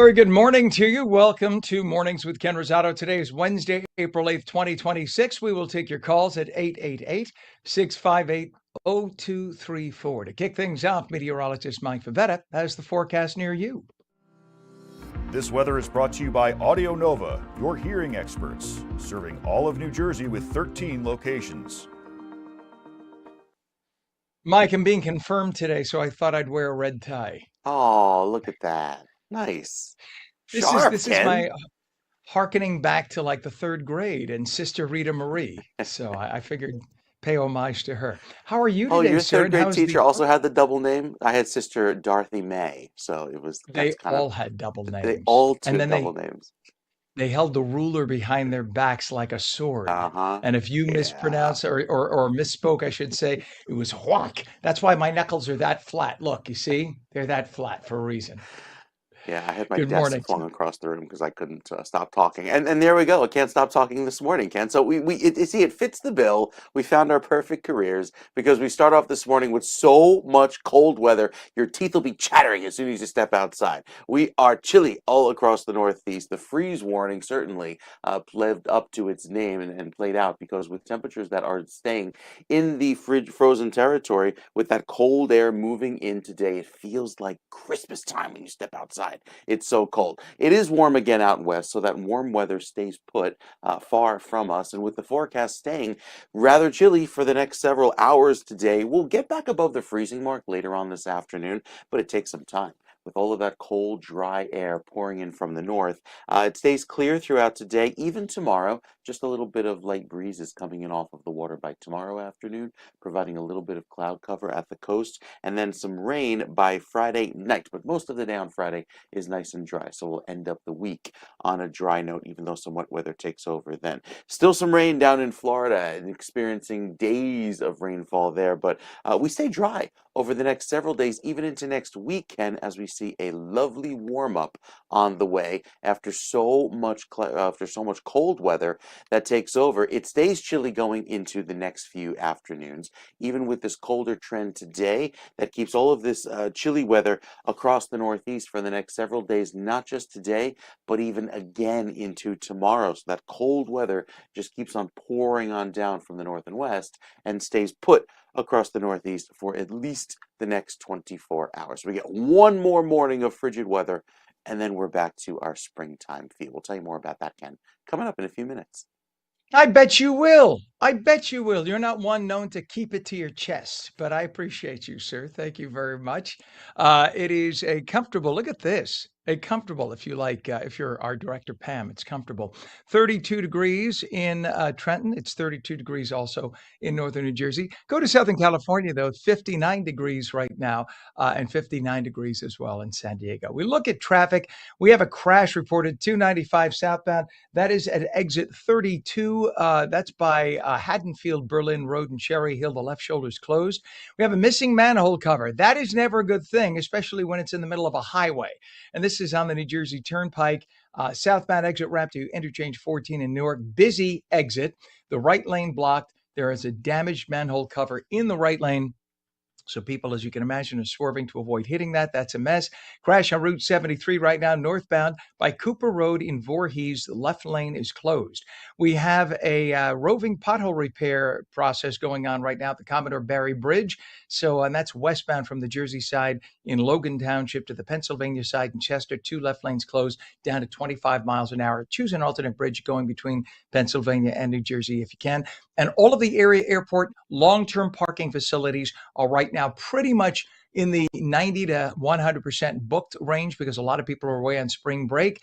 Very good morning to you. Welcome to Mornings with Ken Rosato. Today is Wednesday, April 8th, 2026. We will take your calls at 888-658-0234. To kick things off, meteorologist Mike Favetta has the forecast near you. This weather is brought to you by Audio Nova, your hearing experts, serving all of New Jersey with 13 locations. Mike, I'm being confirmed today, so I thought I'd wear a red tie. Oh, look at that. Nice. This is Sharp, this is Ken. my hearkening back to like the third grade and Sister Rita Marie. So I figured pay homage to her. How are you Oh, today, your sir? third And grade how's the teacher also had the double name? I had Sister Dorothy May, so They that's kind of, all had double they names. all And took then double names. they held the ruler behind their backs like a sword. Uh-huh. And if you Yeah. mispronounce or misspoke, I should say, it was whack. That's why my knuckles are that flat. Look, you see, they're that flat for a reason. Yeah, I had my Good desk morning. flung across the room because I couldn't stop talking. And there we go. I can't stop talking this morning, Ken. So it fits the bill. We found our perfect careers because we start off this morning with so much cold weather. Your teeth will be chattering as soon as you step outside. We are chilly all across the Northeast. The freeze warning certainly lived up to its name and played out because with temperatures that are staying in the frozen territory, with that cold air moving in today, it feels like Christmas time when you step outside. It's so cold. It is warm again out west, so that warm weather stays put far from us. And with the forecast staying rather chilly for the next several hours today, we'll get back above the freezing mark later on this afternoon, but it takes some time. With all of that cold, dry air pouring in from the north, it stays clear throughout today, even tomorrow. Just a little bit of light breezes coming in off of the water by tomorrow afternoon, providing a little bit of cloud cover at the coast, and then some rain by Friday night. But most of the day on Friday is nice and dry, so we'll end up the week on a dry note, even though some wet weather takes over then. Still some rain down in Florida and experiencing days of rainfall there, but we stay dry over the next several days, even into next weekend, as we see a lovely warm up on the way after so much cold weather that takes over. It stays chilly going into the next few afternoons, even with this colder trend today that keeps all of this chilly weather across the Northeast for the next several days, not just today, but even again into tomorrow. So that cold weather just keeps on pouring on down from the north and west and stays put across the Northeast for at least the next 24 hours. We get one more morning of frigid weather, and then we're back to our springtime feel. We'll tell you more about that, Ken, coming up in a few minutes. I bet you will. I bet you will. You're not one known to keep it to your chest, but I appreciate you, sir. Thank you very much. It is a comfortable, look at this. A comfortable, if you like, if you're our director, Pam, it's comfortable. 32 degrees in Trenton. It's 32 degrees also in northern New Jersey. Go to Southern California, though, 59 degrees right now, and 59 degrees as well in San Diego. We look at traffic. We have a crash reported 295 southbound. That is at exit 32. That's by Haddonfield, Berlin Road, and Cherry Hill. The left shoulder is closed. We have a missing manhole cover. That is never a good thing, especially when it's in the middle of a highway. And this is on the New Jersey Turnpike, southbound exit ramp to interchange 14 in Newark. Busy exit. The right lane blocked. There is a damaged manhole cover in the right lane. So people, as you can imagine, are swerving to avoid hitting that. That's a mess. Crash on Route 73 right now, northbound by Cooper Road in Voorhees. The left lane is closed. We have a roving pothole repair process going on right now at the Commodore Barry Bridge. So, and that's westbound from the Jersey side in Logan Township to the Pennsylvania side in Chester. 2 left lanes closed down to 25 miles an hour. Choose an alternate bridge going between Pennsylvania and New Jersey if you can. And all of the area airport long-term parking facilities are right now pretty much in the 90 to 100% booked range because a lot of people are away on spring break.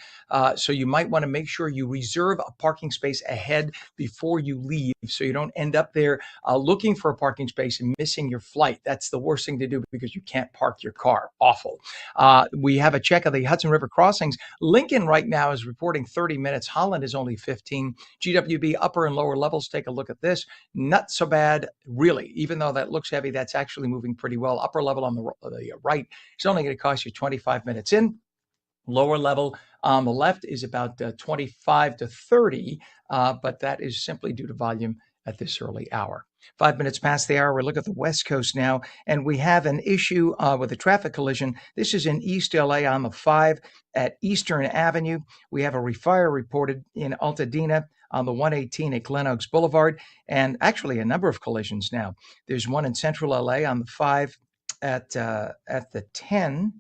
So you might want to make sure you reserve a parking space ahead before you leave so you don't end up there looking for a parking space and missing your flight. That's the worst thing to do because you can't park your car. Awful. We have a check of the Hudson River crossings. Lincoln right now is reporting 30 minutes. Holland is only 15. GWB upper and lower levels. Take a look at this. Not so bad, really. Even though that looks heavy, that's actually moving pretty well. Upper level on the right is only going to cost you 25 minutes in. Lower level on the left is about 25 to 30, but that is simply due to volume at this early hour. 5 minutes past the hour, we look at the West Coast now, and we have an issue with a traffic collision. This is in East LA on the 5 at Eastern Avenue. We have a refire reported in Altadena on the 118 at Glen Oaks Boulevard, and actually a number of collisions now. There's one in Central LA on the 5 at the 10.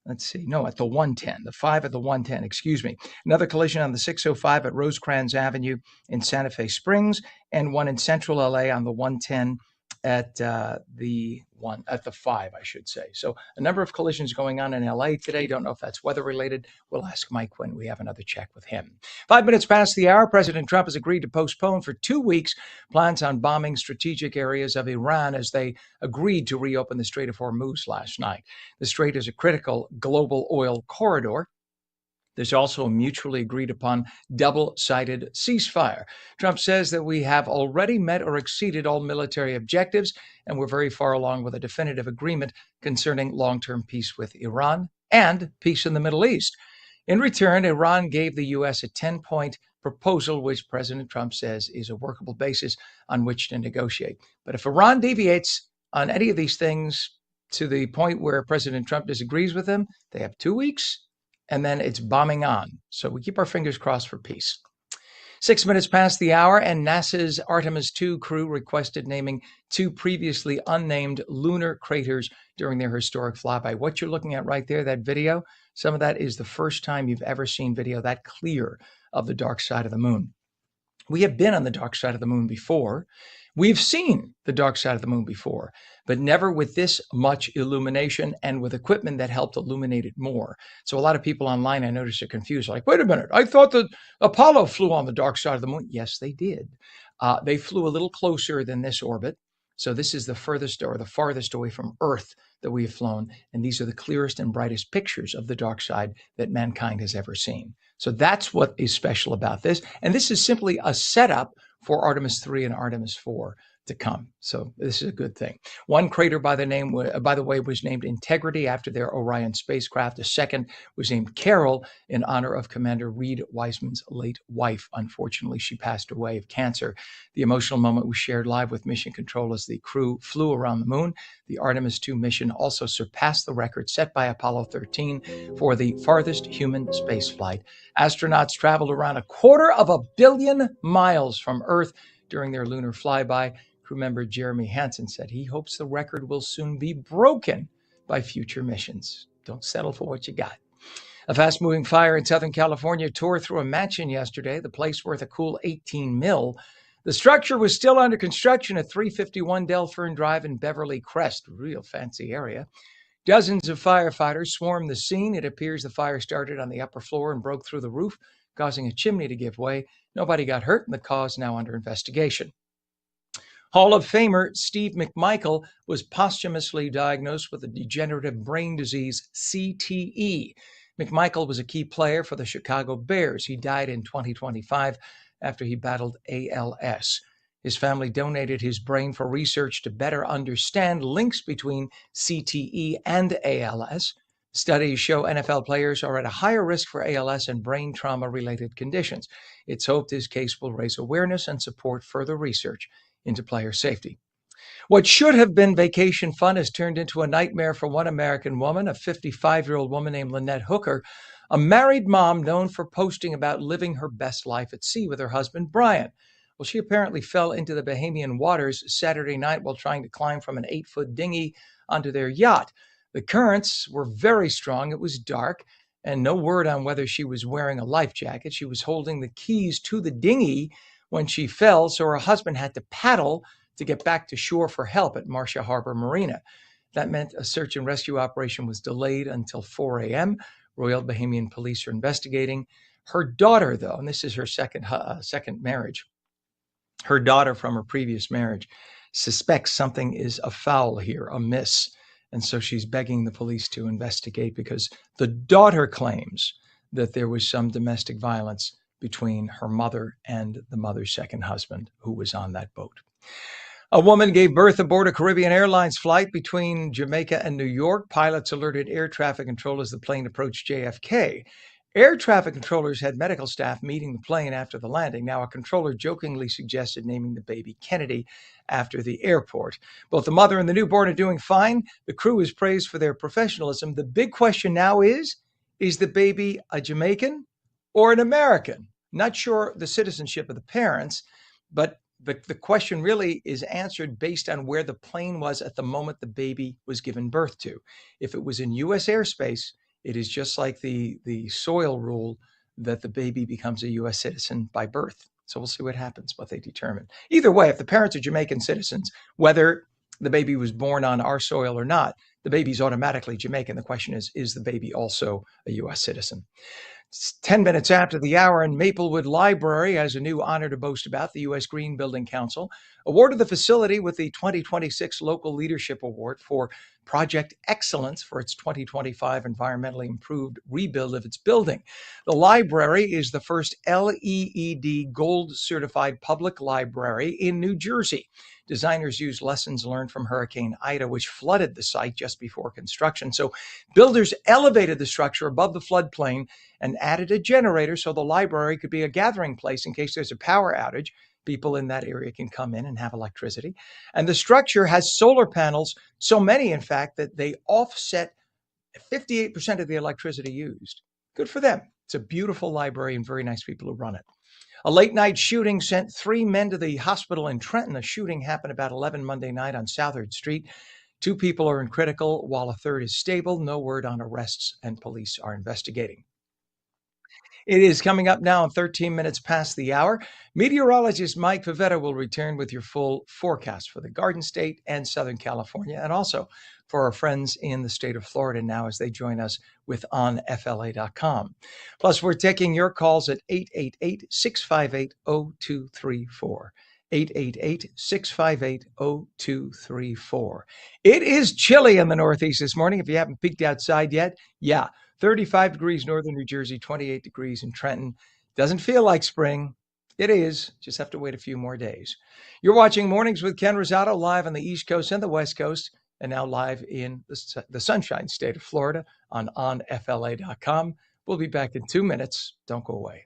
Let's see. No, at the 110, the 5 at the 110, excuse me. Another collision on the 605 at Rosecrans Avenue in Santa Fe Springs, and one in Central LA on the 110 at the 5, I should say. So a number of collisions going on in LA today. Don't know if that's weather related. We'll ask Mike when we have another check with him. 5 minutes past the hour, President Trump has agreed to postpone for 2 weeks plans on bombing strategic areas of Iran as they agreed to reopen the Strait of Hormuz last night. The strait is a critical global oil corridor. There's also a mutually agreed upon double-sided ceasefire. Trump says that we have already met or exceeded all military objectives, and we're very far along with a definitive agreement concerning long-term peace with Iran and peace in the Middle East. In return, Iran gave the U.S. a 10-point proposal, which President Trump says is a workable basis on which to negotiate. But if Iran deviates on any of these things to the point where President Trump disagrees with them, they have 2 weeks, and then it's bombing on. So we keep our fingers crossed for peace. 6 minutes past the hour, and NASA's Artemis II crew requested naming 2 previously unnamed lunar craters during their historic flyby. What you're looking at right there, that video, some of that is the first time you've ever seen video that clear of the dark side of the moon. We have been on the dark side of the moon before. We've seen the dark side of the moon before, but never with this much illumination and with equipment that helped illuminate it more. So a lot of people online, I noticed, are confused. Like, wait a minute, I thought that Apollo flew on the dark side of the moon. Yes, they did. They flew a little closer than this orbit. So this is the furthest or the farthest away from Earth that we have flown. And these are the clearest and brightest pictures of the dark side that mankind has ever seen. So that's what is special about this. And this is simply a setup for Artemis 3 and Artemis 4 to come. So this is a good thing. One crater by the way, was named Integrity after their Orion spacecraft. The second was named Carol in honor of Commander Reed Wiseman's late wife. Unfortunately, she passed away of cancer. The emotional moment was shared live with Mission Control as the crew flew around the moon. The Artemis 2 mission also surpassed the record set by Apollo 13 for the farthest human spaceflight. Astronauts traveled around 250 million miles from Earth during their lunar flyby. Crew member Jeremy Hansen said he hopes the record will soon be broken by future missions. Don't settle for what you got. A fast-moving fire in Southern California tore through a mansion yesterday, the place worth a cool $18 million. The structure was still under construction at 351 Delfern Drive in Beverly Crest, real fancy area. Dozens of firefighters swarmed the scene. It appears the fire started on the upper floor and broke through the roof, causing a chimney to give way. Nobody got hurt, and the cause now under investigation. Hall of Famer Steve McMichael was posthumously diagnosed with a degenerative brain disease, CTE. McMichael was a key player for the Chicago Bears. He died in 2025 after he battled ALS. His family donated his brain for research to better understand links between CTE and ALS. Studies show NFL players are at a higher risk for ALS and brain trauma-related conditions. It's hoped his case will raise awareness and support further research into player safety. What should have been vacation fun has turned into a nightmare for one American woman, a 55-year-old woman named Lynette Hooker, a married mom known for posting about living her best life at sea with her husband, Brian. Well, she apparently fell into the Bahamian waters Saturday night while trying to climb from an 8-foot dinghy onto their yacht. The currents were very strong. It was dark, and no word on whether she was wearing a life jacket. She was holding the keys to the dinghy when she fell, so her husband had to paddle to get back to shore for help at Marcia Harbor Marina. That meant a search and rescue operation was delayed until 4 a.m. Royal Bahamian police are investigating. Her daughter, though, and this is her second marriage, her daughter from her previous marriage suspects something is afoul here, amiss. And so she's begging the police to investigate because the daughter claims that there was some domestic violence between her mother and the mother's second husband who was on that boat. A woman gave birth aboard a Caribbean Airlines flight between Jamaica and New York. Pilots alerted air traffic control as the plane approached JFK. Air traffic controllers had medical staff meeting the plane after the landing. Now, a controller jokingly suggested naming the baby Kennedy after the airport. Both the mother and the newborn are doing fine. The crew is praised for their professionalism. The big question now is the baby a Jamaican or an American? Not sure the citizenship of the parents, but the question really is answered based on where the plane was at the moment the baby was given birth to. If it was in U.S. airspace, it is just like the soil rule that the baby becomes a U.S. citizen by birth. So we'll see what happens, what they determine. Either way, if the parents are Jamaican citizens, whether the baby was born on our soil or not, the baby's automatically Jamaican. The question is the baby also a U.S. citizen? It's 10 minutes after the hour, and Maplewood Library has a new honor to boast about. The U.S. Green Building Council awarded the facility with the 2026 Local Leadership Award for Project Excellence for its 2025 environmentally improved rebuild of its building. The library is the first LEED Gold certified public library in New Jersey. Designers used lessons learned from Hurricane Ida, which flooded the site just before construction. So builders elevated the structure above the floodplain and added a generator so the library could be a gathering place in case there's a power outage. People in that area can come in and have electricity. And the structure has solar panels, so many, in fact, that they offset 58% of the electricity used. Good for them. It's a beautiful library and very nice people who run it. A late night shooting sent 3 men to the hospital in Trenton. The shooting happened about 11 Monday night on Southard Street. 2 people are in critical, while a third is stable. No word on arrests, and police are investigating. It is coming up now, 13 minutes past the hour. Meteorologist Mike Favetta will return with your full forecast for the Garden State and Southern California, and also for our friends in the state of Florida now as they join us with onfla.com. Plus, we're taking your calls at 888-658-0234. 888-658-0234. It is chilly in the Northeast this morning. If you haven't peeked outside yet, 35 degrees northern New Jersey, 28 degrees in Trenton. Doesn't feel like spring. It is. Just have to wait a few more days. You're watching Mornings with Ken Rosato live on the East Coast and the West Coast, and now live in the Sunshine State of Florida on onfla.com. We'll be back in 2 minutes. Don't go away.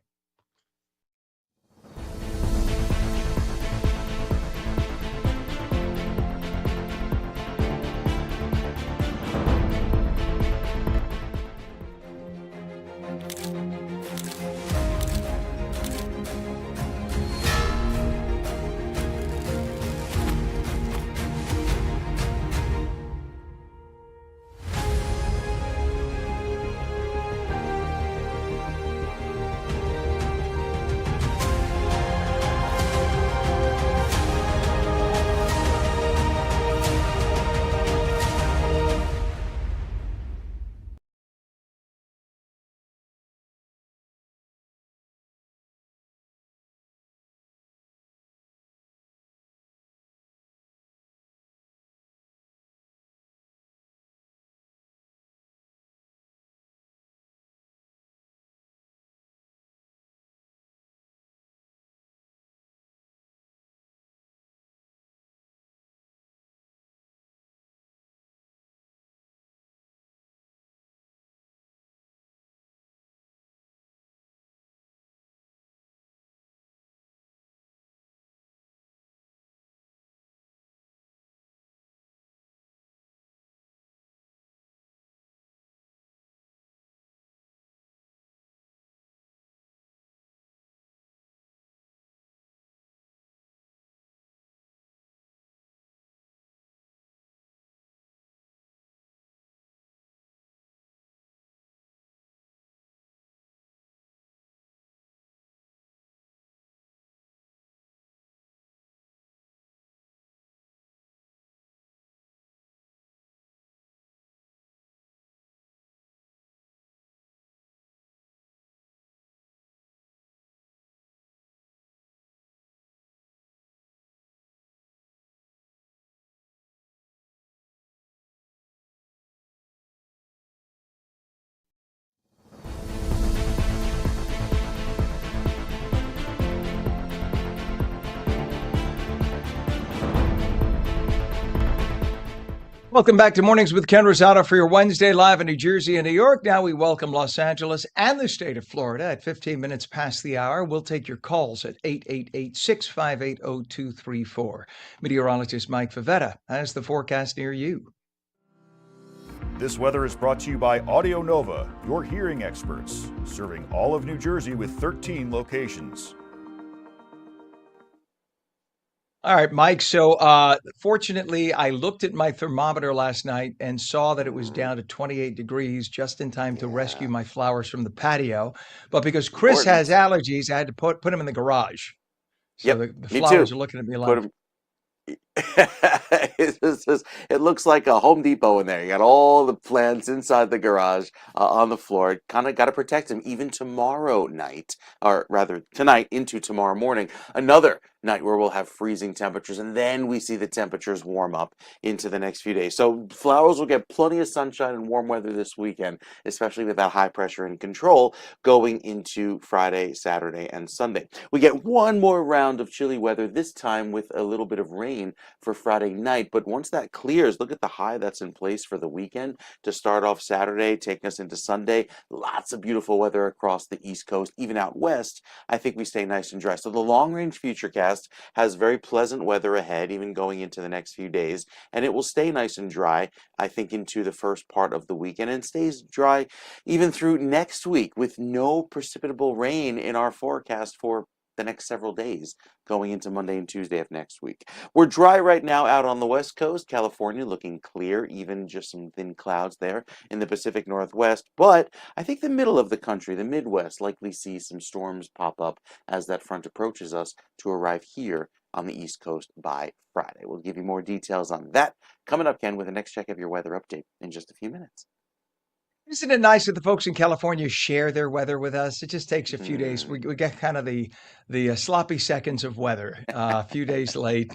Welcome back to Mornings with Ken Rosato for your Wednesday live in New Jersey and New York. Now we welcome Los Angeles and the state of Florida at 15 minutes past the hour. We'll take your calls at 888-658-0234. Meteorologist Mike Favetta has the forecast near you. This weather is brought to you by Audio Nova, your hearing experts, serving all of New Jersey with 13 locations. All right, Mike. So fortunately, I looked at my thermometer last night and saw that it was down to 28 degrees just in time to rescue my flowers from the patio. But because Chris has Important. allergies, I had to put them in the garage. So Yep, the me flowers too. are looking at me Put like, them. It looks like a Home Depot in there. You got all the plants inside the garage on the floor. Kind of got to protect them even tomorrow night, or rather tonight into tomorrow morning. Another night where we'll have freezing temperatures, and then we see the temperatures warm up into the next few days. So flowers will get plenty of sunshine and warm weather this weekend, especially with that high pressure in control going into Friday, Saturday, and Sunday. We get one more round of chilly weather, this time with a little bit of rain for Friday night. But once that clears, look at the high that's in place for the weekend to start off Saturday, taking us into Sunday. Lots of beautiful weather across the East Coast, even out west. I think we stay nice and dry. So the long range futurecast has very pleasant weather ahead, even going into the next few days, and it will stay nice and dry, I think, into the first part of the weekend, and stays dry even through next week with no precipitable rain in our forecast for the next several days going into Monday and Tuesday of next week. We're dry right now out on the West Coast. California looking clear, even just some thin clouds there in the Pacific Northwest. But I think the middle of the country, the Midwest, likely see some storms pop up as that front approaches us to arrive here on the East Coast by Friday. We'll give you more details on that coming up, Ken, with the next check of your weather update in just a few minutes. isn't it nice that the folks in California share their weather with us? It just takes a few days. Hmm. We get kind of the sloppy seconds of weather, a few days late.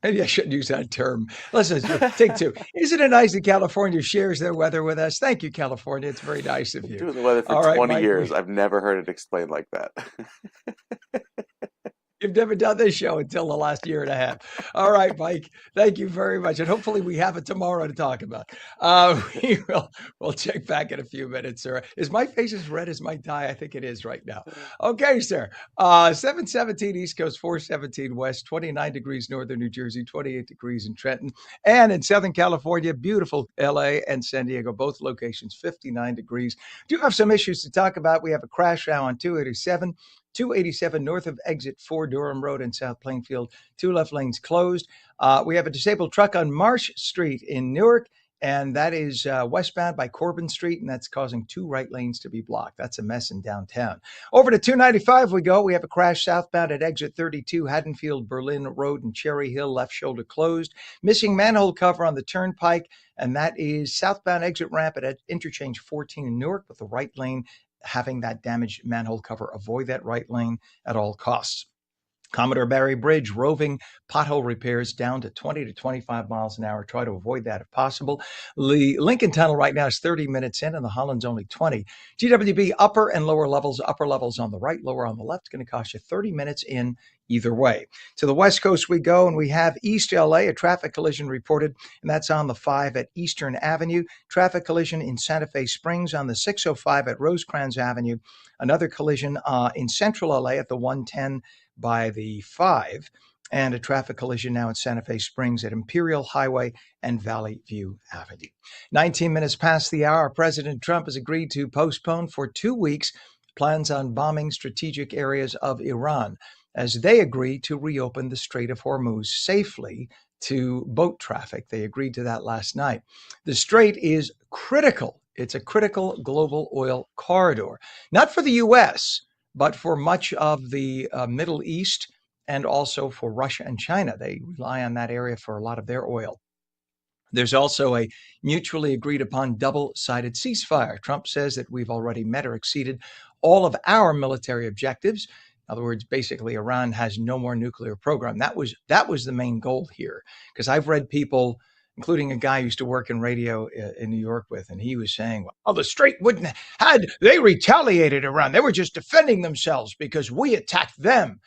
Maybe I shouldn't use that term. Listen, take two. Isn't it nice that California shares their weather with us? Thank you, California. It's very nice of you. Doing the weather for All right, 20 Mike, years. I've never heard it explained like that. you've never done this show until the last year and a half. All right, Mike. Thank you very much, and hopefully we have it tomorrow to talk about. We'll check back in a few minutes, sir. Is my face as red as my tie? I think it is right now. Okay, sir. 717 East Coast, 417 West, 29 degrees northern New Jersey, 28 degrees in Trenton, and in Southern California, beautiful LA and San Diego, both locations 59 degrees. Do have some issues to talk about. We have a crash now on 287 north of exit 4 Durham Road in South Plainfield. Two left lanes closed. We have a disabled truck on Marsh Street in Newark, and that is westbound by Corbin Street, and that's causing two right lanes to be blocked. That's a mess in downtown. Over to 295 we go. We have a crash southbound at exit 32, Haddonfield, Berlin Road, and Cherry Hill, left shoulder closed. Missing manhole cover on the turnpike, and that is southbound exit ramp at interchange 14 in Newark, with the right lane having that damaged manhole cover. Avoid that right lane at all costs. Commodore Barry Bridge, roving pothole repairs down to 20 to 25 miles an hour. Try to avoid that if possible. The Lincoln Tunnel right now is 30 minutes in, and the Holland's only 20. GWB upper and lower levels on the right, lower on the left. It's going to cost you 30 minutes in either way. To the West Coast we go, and we have East LA, a traffic collision reported, and that's on the 5 at Eastern Avenue. Traffic collision in Santa Fe Springs on the 605 at Rosecrans Avenue. Another collision in Central LA at the 110 by the 5, and a traffic collision now in Santa Fe Springs at Imperial Highway and Valley View Avenue. 19 minutes past the hour, President Trump has agreed to postpone for 2 weeks plans on bombing strategic areas of Iran as they agree to reopen the Strait of Hormuz safely to boat traffic. They agreed to that last night. The strait is critical. It's a critical global oil corridor, not for the U.S., but for much of the Middle East and also for Russia and China. They rely on that area for a lot of their oil. There's also a mutually agreed upon double-sided ceasefire. Trump says that we've already met or exceeded all of our military objectives. In other words, basically, Iran has no more nuclear program. That was the main goal here, because I've read people, including a guy who used to work in radio in New York with, and he was saying, well, the strait wouldn't they retaliated Iran. They were just defending themselves because we attacked them.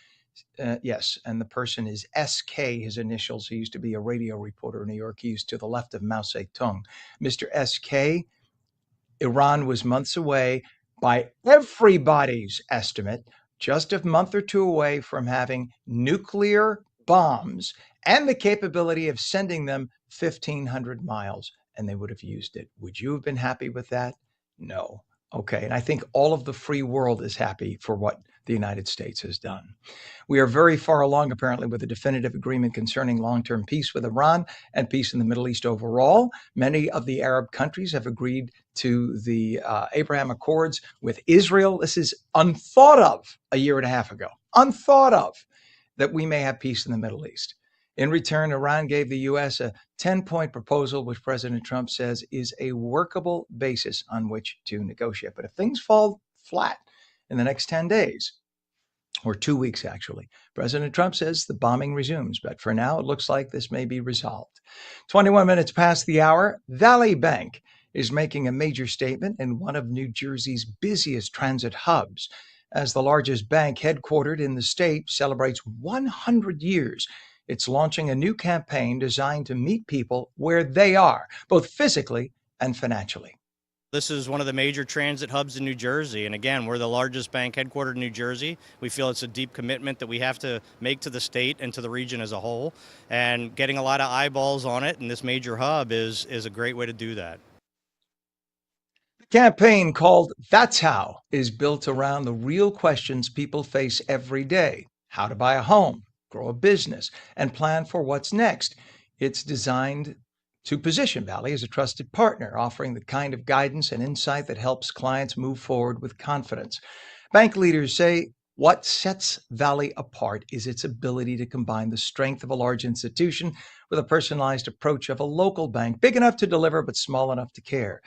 Yes, and the person is SK, his initials. He used to be a radio reporter in New York. He's to the left of Mao Zedong. Mr. SK, Iran was months away, by everybody's estimate, just a month or two away from having nuclear bombs and the capability of sending them 1,500 miles, and they would have used it. Would you have been happy with that? No. Okay. And I think all of the free world is happy for what the United States has done. We are very far along, apparently, with a definitive agreement concerning long-term peace with Iran and peace in the Middle East overall. Many of the Arab countries have agreed to the Abraham Accords with Israel. This is unthought of a year and a half ago. Unthought of that we may have peace in the Middle East. In return, Iran gave the U.S. a 10-point proposal, which President Trump says is a workable basis on which to negotiate. But if things fall flat in the next 10 days, or 2 weeks actually, President Trump says the bombing resumes. But for now, it looks like this may be resolved. 21 minutes past the hour, Valley Bank is making a major statement in one of New Jersey's busiest transit hubs, as the largest bank headquartered in the state celebrates 100 years. It's launching a new campaign designed to meet people where they are, both physically and financially. This is one of the major transit hubs in New Jersey. And again, we're the largest bank headquartered in New Jersey. We feel it's a deep commitment that we have to make to the state and to the region as a whole. And getting a lot of eyeballs on it in this major hub is a great way to do that. The campaign, called That's How, is built around the real questions people face every day: how to buy a home, grow a business, and plan for what's next. It's designed to position Valley as a trusted partner, offering the kind of guidance and insight that helps clients move forward with confidence. Bank leaders say what sets Valley apart is its ability to combine the strength of a large institution with a personalized approach of a local bank, big enough to deliver but small enough to care.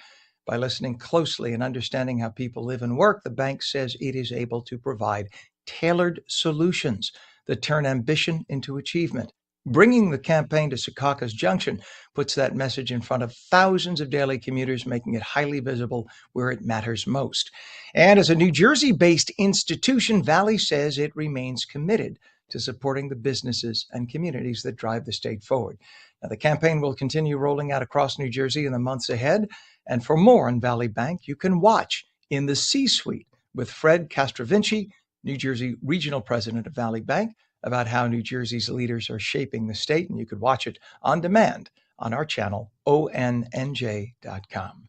By listening closely and understanding how people live and work, the bank says it is able to provide tailored solutions that turn ambition into achievement. Bringing the campaign to Secaucus Junction puts that message in front of thousands of daily commuters, making it highly visible where it matters most. And as a New Jersey-based institution, Valley says it remains committed to supporting the businesses and communities that drive the state forward. Now, the campaign will continue rolling out across New Jersey in the months ahead. And for more on Valley Bank, you can watch In the C-Suite with Fred Castrovinci, New Jersey Regional President of Valley Bank, about how New Jersey's leaders are shaping the state. And you could watch it on demand on our channel, ONNJ.com.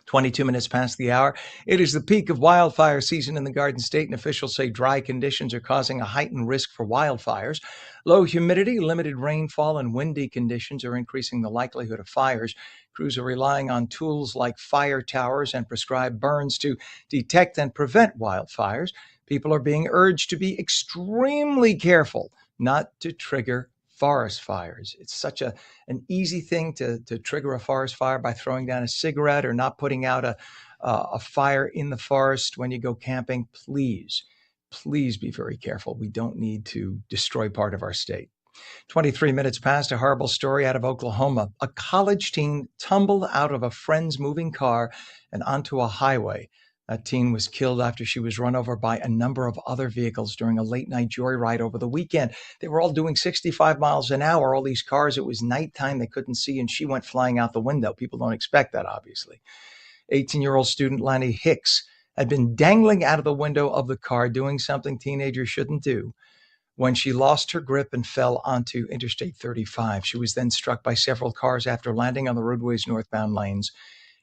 22 minutes past the hour. It is the peak of wildfire season in the Garden State, and officials say dry conditions are causing a heightened risk for wildfires. Low humidity, limited rainfall, and windy conditions are increasing the likelihood of fires. Crews are relying on tools like fire towers and prescribed burns to detect and prevent wildfires. People are being urged to be extremely careful not to trigger forest fires. It's such an easy thing to trigger a forest fire by throwing down a cigarette or not putting out a fire in the forest when you go camping. Please be very careful. We don't need to destroy part of our state. 23 minutes past, a horrible story out of Oklahoma. A college teen tumbled out of a friend's moving car and onto a highway. That teen was killed after she was run over by a number of other vehicles during a late-night joyride over the weekend. They were all doing 65 miles an hour, all these cars. It was nighttime. They couldn't see, and she went flying out the window. People don't expect that, obviously. 18-year-old student Lanny Hicks had been dangling out of the window of the car, doing something teenagers shouldn't do, when she lost her grip and fell onto Interstate 35. She was then struck by several cars after landing on the roadway's northbound lanes.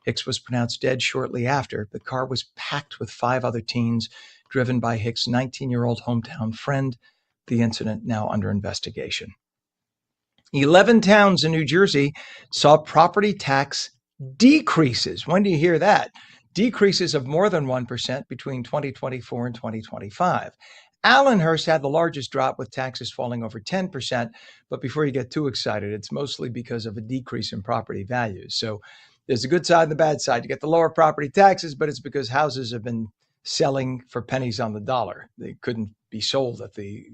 Hicks was pronounced dead shortly after. The car was packed with 5 other teens, driven by Hicks' 19-year-old hometown friend. The incident now under investigation. 11 towns in New Jersey saw property tax decreases. When do you hear that? Decreases of more than 1% between 2024 and 2025. Allenhurst had the largest drop, with taxes falling over 10%. But before you get too excited, it's mostly because of a decrease in property values. So there's a good side and the bad side. You get the lower property taxes, but it's because houses have been selling for pennies on the dollar. They couldn't be sold at the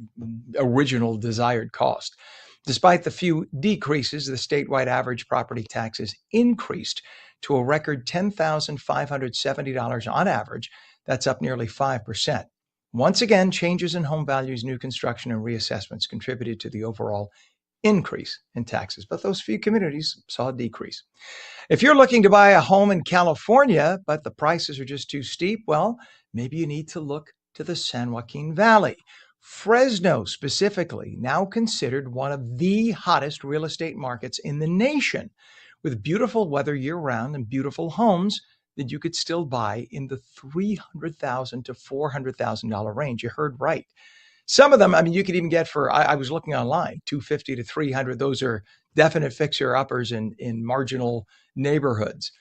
original desired cost. Despite the few decreases, the statewide average property taxes increased to a record $10,570 on average. That's up nearly 5%. Once again, changes in home values, new construction, and reassessments contributed to the overall increase in taxes, but those few communities saw a decrease. If you're looking to buy a home in California, but the prices are just too steep, well, maybe you need to look to the San Joaquin Valley. Fresno, specifically, now considered one of the hottest real estate markets in the nation, with beautiful weather year-round and beautiful homes that you could still buy in the $300,000 to $400,000 range. You heard right. Some of them, I mean, you could even get for, I was looking online, 250 to 300. Those are definite fixer-uppers in marginal neighborhoods.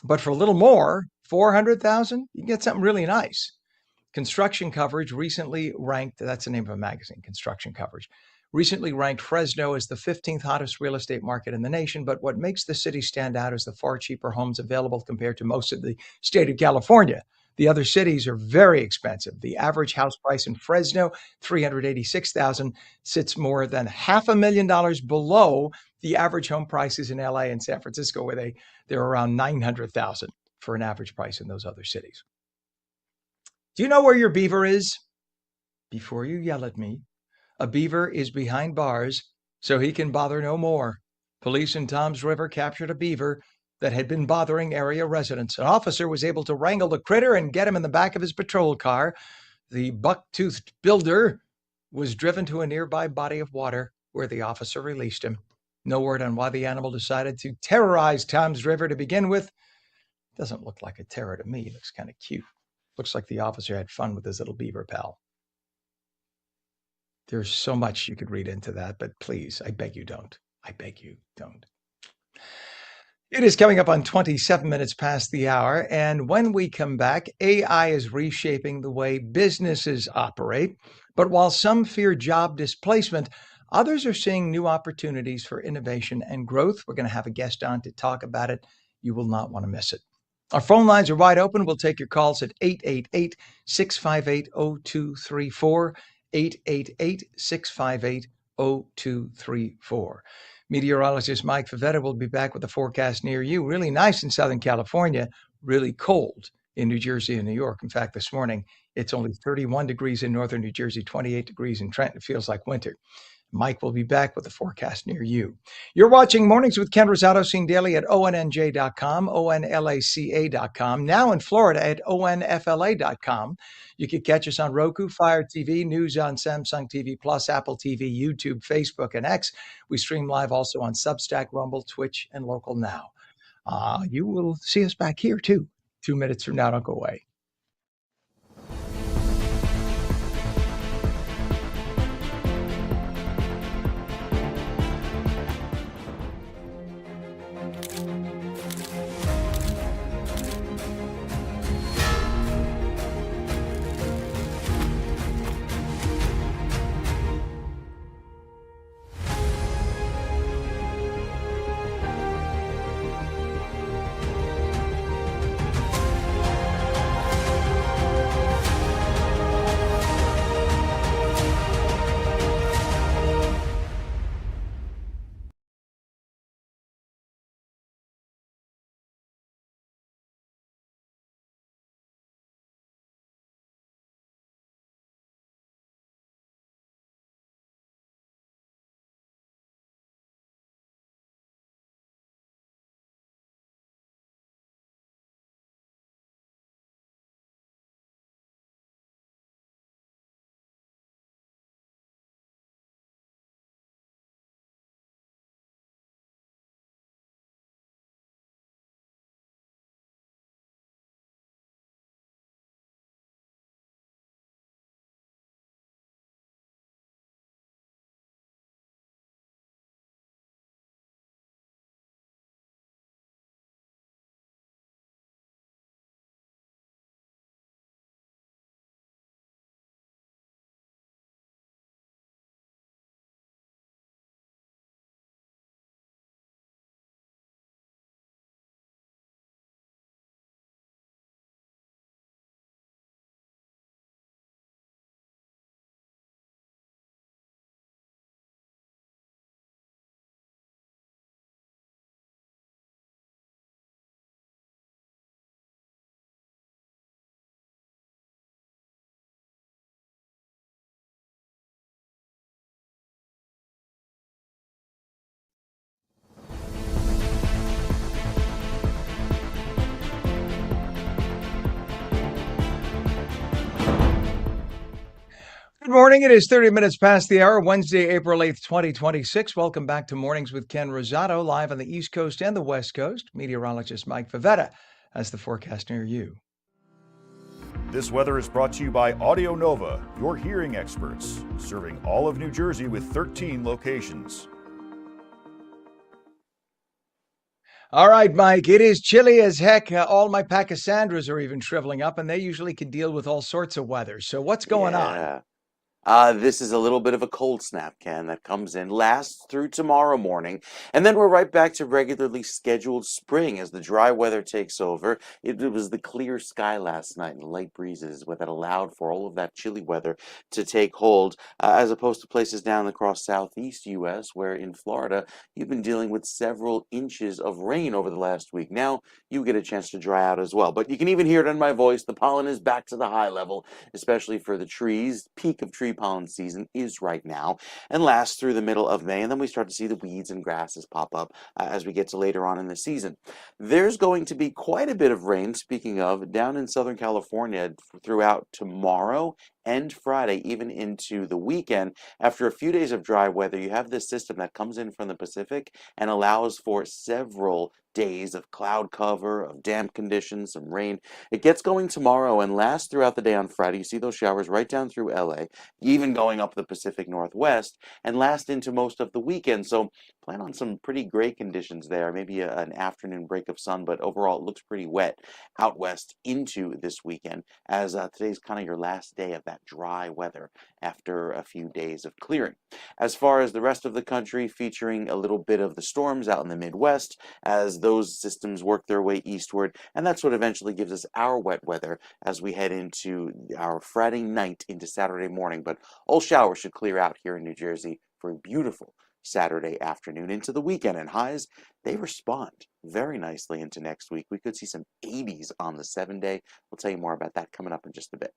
But for a little more, 400,000, you can get something really nice. Construction Coverage recently ranked, that's the name of a magazine, Construction Coverage, recently ranked Fresno as the 15th hottest real estate market in the nation. But what makes the city stand out is the far cheaper homes available compared to most of the state of California. The other cities are very expensive. The average house price in Fresno, $386,000, sits more than $500,000 below the average home prices in LA and San Francisco, where they're around $900,000 for an average price in those other cities. Do you know where your beaver is? Before you yell at me, a beaver is behind bars, so he can bother no more. Police in Toms River captured a beaver that had been bothering area residents. An officer was able to wrangle the critter and get him in the back of his patrol car. The buck-toothed builder was driven to a nearby body of water where the officer released him. No word on why the animal decided to terrorize Toms River to begin with. Doesn't look like a terror to me. It looks kind of cute. Looks like the officer had fun with his little beaver pal. There's so much you could read into that, but please, I beg you don't. I beg you don't. It is coming up on 27 minutes past the hour, and when we come back, AI is reshaping the way businesses operate. But while some fear job displacement, others are seeing new opportunities for innovation and growth. We're going to have a guest on to talk about it. You will not want to miss it. Our phone lines are wide open. We'll take your calls at 888-658-0234, 888-658-0234. Meteorologist Mike Favetta will be back with a forecast near you. Really nice in Southern California, really cold in New Jersey and New York. In fact, this morning, it's only 31 degrees in northern New Jersey, 28 degrees in Trenton. It feels like winter. Mike will be back with a forecast near you. You're watching Mornings with Ken Rosato, seen daily at ONNJ.com, ONLACA.com, now in Florida at ONFLA.com. You can catch us on Roku, Fire TV, News on Samsung TV Plus, Apple TV, YouTube, Facebook, and X. We stream live also on Substack, Rumble, Twitch, and Local Now. You will see us back here, too. 2 minutes from now. Don't go away. Good morning. It is 30 minutes past the hour, Wednesday, April 8th, 2026. Welcome back to Mornings with Ken Rosato, live on the East Coast and the West Coast. Meteorologist Mike Favetta has the forecast near you. This weather is brought to you by Audio Nova, your hearing experts, serving all of New Jersey with 13 locations. All right, Mike, it is chilly as heck. All my Pachysandras are even shriveling up, and they usually can deal with all sorts of weather. So what's going on? Yeah. This is a little bit of a cold snap, Ken, that comes in, lasts through tomorrow morning, and then we're right back to regularly scheduled spring as the dry weather takes over. It was the clear sky last night and light breezes that allowed for all of that chilly weather to take hold, as opposed to places down across southeast U.S., where in Florida, you've been dealing with several inches of rain over the last week. Now, you get a chance to dry out as well, but you can even hear it in my voice. The pollen is back to the high level, especially for the trees. Peak of tree pollen season is right now and lasts through the middle of May, and then we start to see the weeds and grasses pop up as we get to later on in the season. There's going to be quite a bit of rain, speaking of, down in Southern California throughout tomorrow and Friday, even into the weekend. After a few days of dry weather, you have this system that comes in from the Pacific and allows for several days of cloud cover, of damp conditions, some rain. It gets going tomorrow and lasts throughout the day on Friday. You see those showers right down through LA, even going up the Pacific Northwest, and last into most of the weekend. So plan on some pretty gray conditions there, maybe an afternoon break of sun, but overall it looks pretty wet out west into this weekend, as today's kind of your last day of that dry weather after a few days of clearing. As far as the rest of the country, featuring a little bit of the storms out in the Midwest as those systems work their way eastward, and that's what eventually gives us our wet weather as we head into our Friday night into Saturday morning. But all showers should clear out here in New Jersey for a beautiful Saturday afternoon into the weekend, and highs, they respond very nicely into next week. We could see some 80s on the 7-day. We'll tell you more about that coming up in just a bit.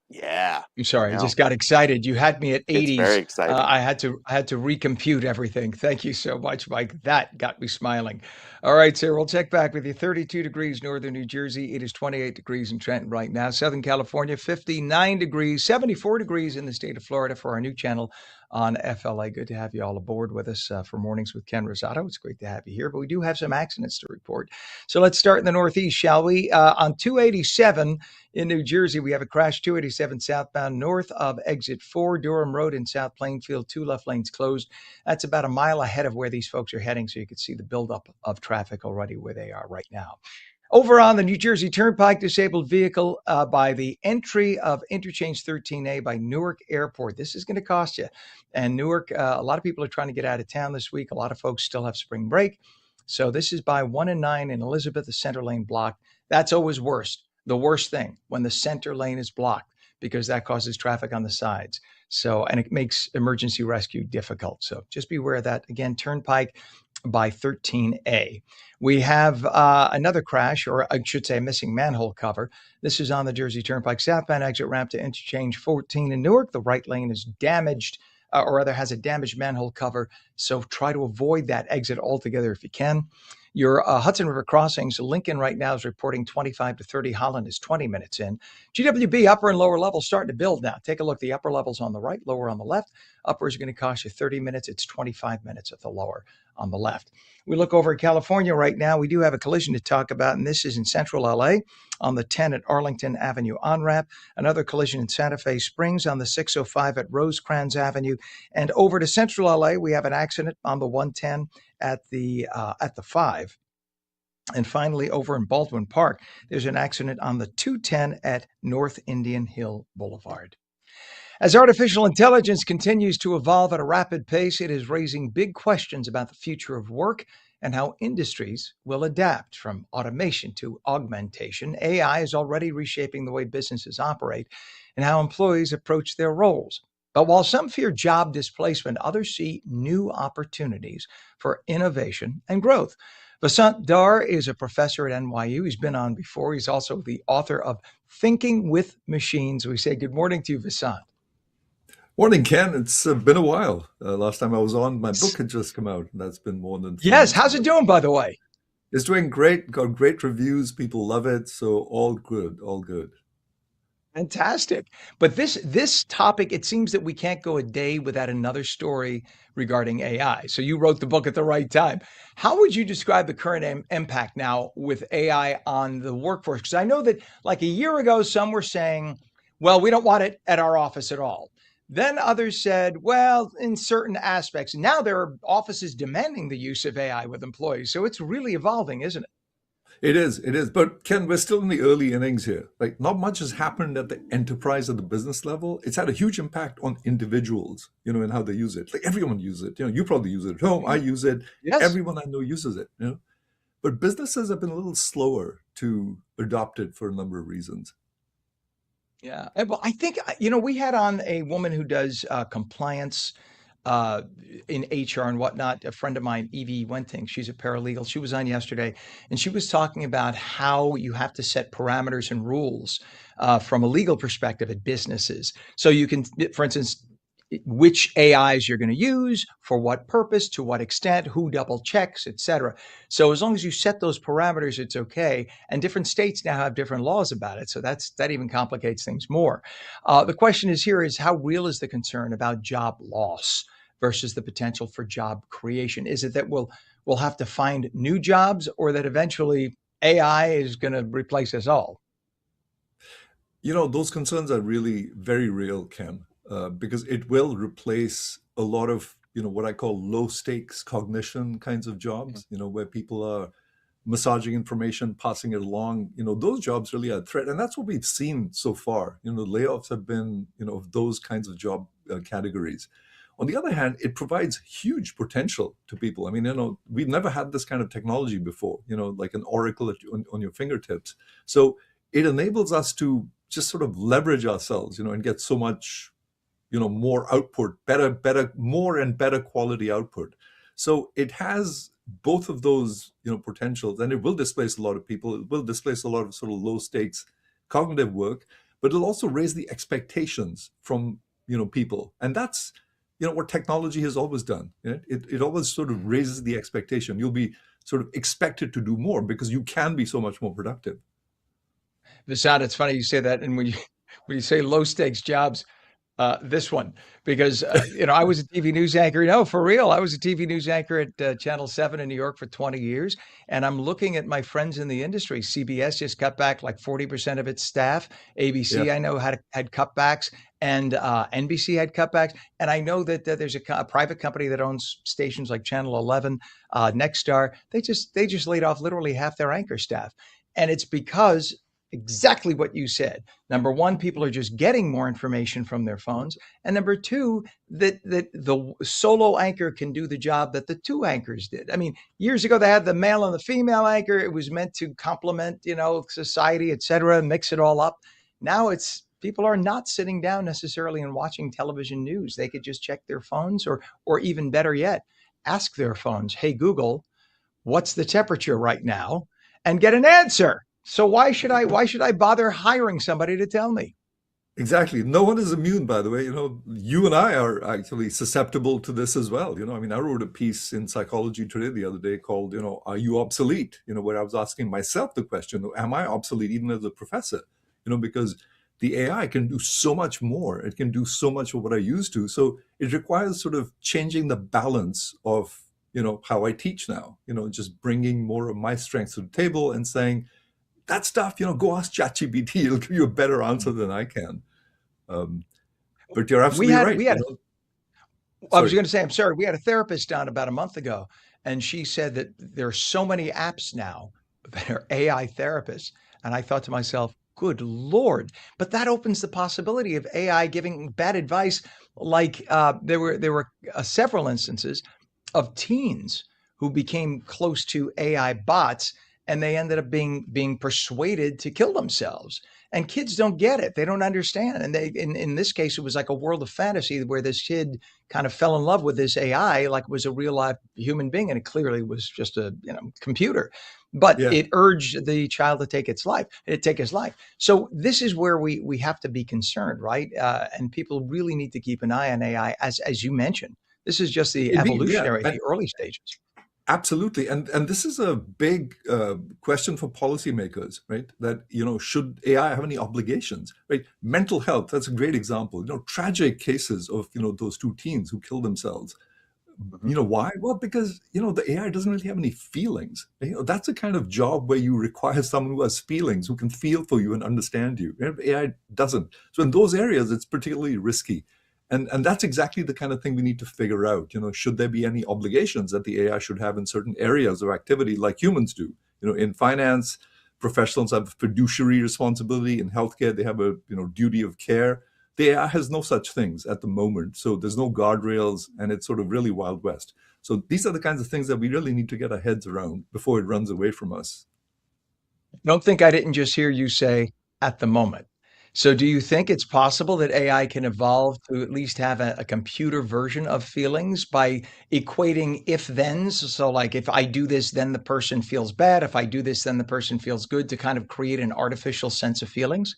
Yeah, I'm sorry, I no, just got excited. You had me at it's 80s. very exciting. I had to recompute everything. Thank you so much, Mike. That got me smiling. All right, sir, we'll check back with you. 32 degrees northern New Jersey. It is 28 degrees in Trenton right now. Southern California, 59 degrees, 74 degrees in the state of Florida for our new channel on FLA. Good to have you all aboard with us for Mornings with Ken Rosato. It's great to have you here, but we do have some accidents to report. So let's start in the Northeast, shall we? On 287 in New Jersey, we have a crash, 287 southbound north of exit 4, Durham Road in South Plainfield. 2 left lanes closed. That's about a mile ahead of where these folks are heading, so you can see the buildup of traffic already where they are right now. Over on the New Jersey Turnpike, disabled vehicle by the entry of Interchange 13A by Newark Airport. This is going to cost you. And Newark, a lot of people are trying to get out of town this week. A lot of folks still have spring break. So this is by 1 and 9 in Elizabeth, the center lane blocked. That's always worst. The worst thing when the center lane is blocked, because that causes traffic on the sides. So, and it makes emergency rescue difficult. So just be aware of that. Again, Turnpike by 13A. We have another crash, or I should say a missing manhole cover. This is on the Jersey Turnpike southbound exit ramp to Interchange 14 in Newark. The right lane is damaged, or rather has a damaged manhole cover. So try to avoid that exit altogether if you can. Your Hudson River crossings, Lincoln right now is reporting 25 to 30. Holland is 20 minutes in. GWB upper and lower levels starting to build now. Take a look. The upper levels on the right, lower on the left. Upper is going to cost you 30 minutes. It's 25 minutes at the lower on the left. We look over at California right now. We do have a collision to talk about, and this is in central LA on the 10 at Arlington Avenue on-ramp. Another collision in Santa Fe Springs on the 605 at Rosecrans Avenue. And over to central LA, we have an accident on the 110 at the 5. And finally, over in Baldwin Park, there's an accident on the 210 at North Indian Hill Boulevard. As artificial intelligence continues to evolve at a rapid pace, it is raising big questions about the future of work and how industries will adapt. From automation to augmentation, AI is already reshaping the way businesses operate and how employees approach their roles. But while some fear job displacement, others see new opportunities for innovation and growth. Vasant Dar is a professor at NYU. He's been on before. He's also the author of Thinking with Machines. We say good morning to you, Vasant. Morning, Ken. It's been a while. Last time I was on, my book had just come out, and that's been more than 4 Yes, months how's it ago. doing, by the way? It's doing great. Got great reviews. People love it. So all good, all good. Fantastic. But this topic, it seems that we can't go a day without another story regarding AI. So you wrote the book at the right time. How would you describe the current impact now with AI on the workforce? Because I know that like a year ago, some were saying, well, we don't want it at our office at all. Then others said, well, in certain aspects. Now there are offices demanding the use of AI with employees. So it's really evolving, isn't it? It is, it is. But Ken, we're still in the early innings here. Like, not much has happened at the enterprise or the business level. It's had a huge impact on individuals, and how they use it. Like, everyone uses it. You probably use it at home. I use it. Yes. Everyone I know uses it. But businesses have been a little slower to adopt it for a number of reasons. Yeah. Well, I think, we had on a woman who does compliance uh, in HR and whatnot, a friend of mine, Evie Wenting, she's a paralegal. She was on yesterday and she was talking about how you have to set parameters and rules from a legal perspective at businesses. So you can, for instance, which AIs you're going to use, for what purpose, to what extent, who double checks, et cetera. So as long as you set those parameters, it's okay. And different states now have different laws about it. So that even complicates things more. The question is here is how real is the concern about job loss versus the potential for job creation? Is it that we'll have to find new jobs or that eventually AI is going to replace us all? Those concerns are really very real, Ken, because it will replace a lot of, what I call low stakes cognition kinds of jobs, where people are massaging information, passing it along. Those jobs really are a threat. And that's what we've seen so far. Layoffs have been, of those kinds of job categories. On the other hand, it provides huge potential to people. I mean, we've never had this kind of technology before, like an oracle on your fingertips. So it enables us to just sort of leverage ourselves, and get so much, more output, better, more and better quality output. So it has both of those, potentials, and it will displace a lot of people. It will displace a lot of sort of low stakes cognitive work, but it'll also raise the expectations from, people. And that's, what technology has always done. It always sort of raises the expectation. You'll be sort of expected to do more because you can be so much more productive. Vasant, it's funny you say that. And when you say low stakes jobs, this one, because, I was a TV news anchor. No, for real. I was a TV news anchor at Channel 7 in New York for 20 years. And I'm looking at my friends in the industry. CBS just cut back like 40% of its staff. Yeah. ABC, I know, had cutbacks, and NBC had cutbacks. And I know that there's a private company that owns stations like Channel 11, Nexstar. They just laid off literally half their anchor staff. And it's because exactly what you said. Number one, people are just getting more information from their phones. And number two, that the solo anchor can do the job that the two anchors did. I mean, years ago, they had the male and the female anchor. It was meant to complement, society, et cetera, mix it all up. Now it's people are not sitting down necessarily and watching television news. They could just check their phones or even better yet, ask their phones, hey, Google, what's the temperature right now? And get an answer. So why should I bother hiring somebody to tell me? Exactly. No one is immune, by the way. You and I are actually susceptible to this as well. I mean, I wrote a piece in Psychology Today the other day called, Are You Obsolete? Where I was asking myself the question, am I obsolete even as a professor? Because the AI can do so much more. It can do so much of what I used to. So it requires sort of changing the balance of, how I teach now, just bringing more of my strengths to the table and saying, that stuff, go ask ChatGPT. It'll give you a better answer than I can. But you're We absolutely had right. we had I was Sorry. going to say, I'm sorry. We had a therapist on about a month ago, and she said that there are so many apps now that are AI therapists. And I thought to myself, good Lord. But that opens the possibility of AI giving bad advice. Like there were several instances of teens who became close to AI bots and they ended up being persuaded to kill themselves. And kids don't get it. They don't understand. And in this case, it was like a world of fantasy where this kid kind of fell in love with this AI like it was a real life human being. And it clearly was just a computer. But Yeah. it urged the child to take his life. So this is where we have to be concerned, right? And people really need to keep an eye on AI, as you mentioned. This is just the Indeed. Yeah. evolutionary, the early stages. Absolutely, and this is a big question for policymakers, right? That should AI have any obligations, right? Mental health, that's a great example. Tragic cases of those two teens who killed themselves. Mhm. Why? Well, because the AI doesn't really have any feelings. That's a kind of job where you require someone who has feelings, who can feel for you and understand you. AI doesn't. So in those areas, it's particularly risky. And that's exactly the kind of thing we need to figure out. Should there be any obligations that the AI should have in certain areas of activity like humans do? In finance, professionals have fiduciary responsibility. In healthcare, they have a duty of care. The AI has no such things at the moment. So there's no guardrails, and it's sort of really Wild West. So these are the kinds of things that we really need to get our heads around before it runs away from us. Don't think I didn't just hear you say at the moment. So do you think it's possible that AI can evolve to at least have a computer version of feelings by equating if-thens? So like if I do this, then the person feels bad. If I do this, then the person feels good, to kind of create an artificial sense of feelings?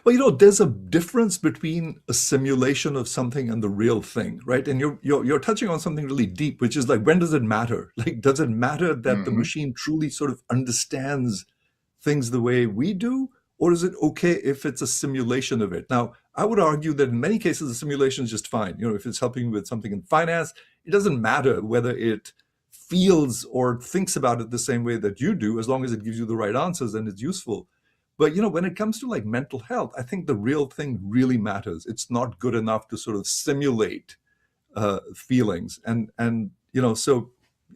Well, there's a difference between a simulation of something and the real thing, right? And you're touching on something really deep, which is like, when does it matter? Like, does it matter that the Mhm. machine truly sort of understands things the way we do? Or is it okay if it's a simulation of it? Now, I would argue that in many cases, the simulation is just fine. If it's helping with something in finance, it doesn't matter whether it feels or thinks about it the same way that you do, as long as it gives you the right answers and it's useful. But when it comes to like mental health, I think the real thing really matters. It's not good enough to sort of simulate feelings, and so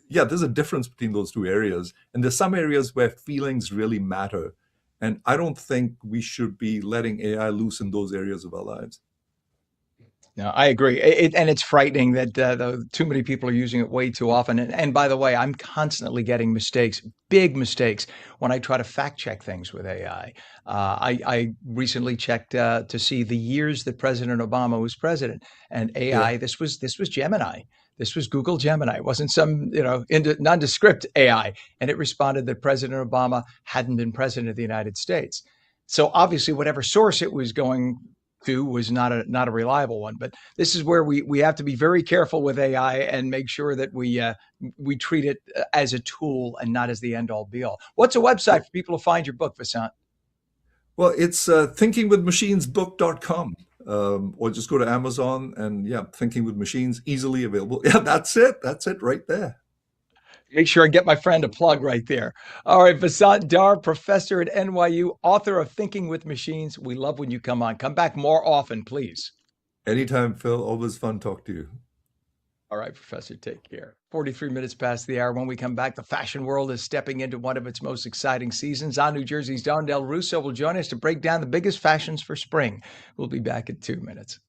yeah, there's a difference between those two areas, and there's some areas where feelings really matter, and I don't think we should be letting AI loose in those areas of our lives. No, I agree. And it's frightening that too many people are using it way too often. And by the way, I'm constantly getting mistakes, big mistakes, when I try to fact check things with AI. I recently checked to see the years that President Obama was president, and Yeah. AI. This was Gemini. This was Google Gemini. It wasn't some nondescript AI, and it responded that President Obama hadn't been president of the United States. So obviously, whatever source it was going to was not a reliable one. But this is where we have to be very careful with AI and make sure that we treat it as a tool and not as the end all be all. What's a website for people to find your book, Vasant? Well, it's thinkingwithmachines.book.com. Or just go to Amazon and yeah, Thinking with Machines, easily available. Yeah, that's it. That's it right there. Make sure I get my friend a plug right there. All right, Vasant Dar, professor at NYU, author of Thinking with Machines. We love when you come on. Come back more often, please. Anytime, Phil. Always fun talk to you. All right, Professor, take care. 43 minutes past the hour. When we come back, the fashion world is stepping into one of its most exciting seasons. On New Jersey's Don Del Russo will join us to break down the biggest fashions for spring. We'll be back in 2 minutes.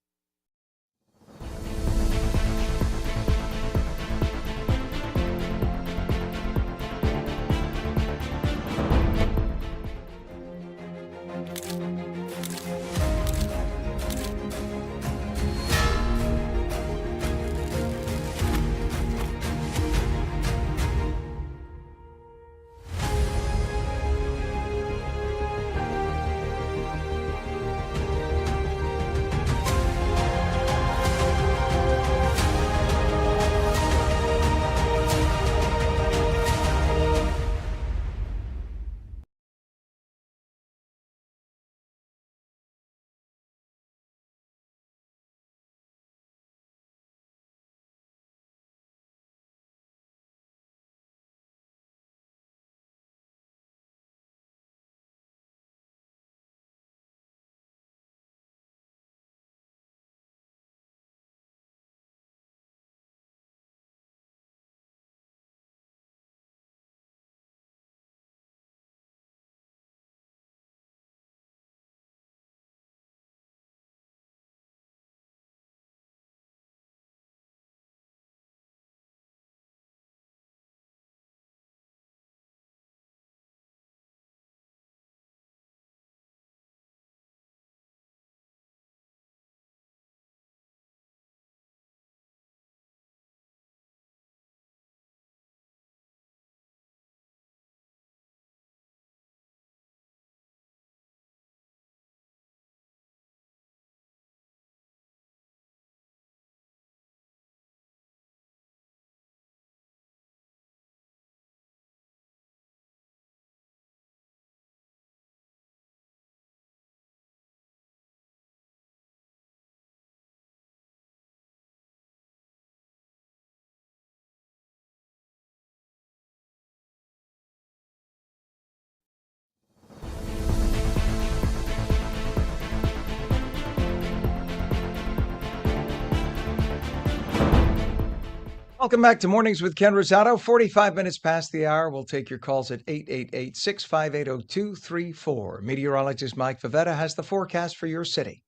Welcome back to Mornings with Ken Rosato. 45 minutes past the hour. We'll take your calls at 888-658-0234. Meteorologist Mike Favetta has the forecast for your city.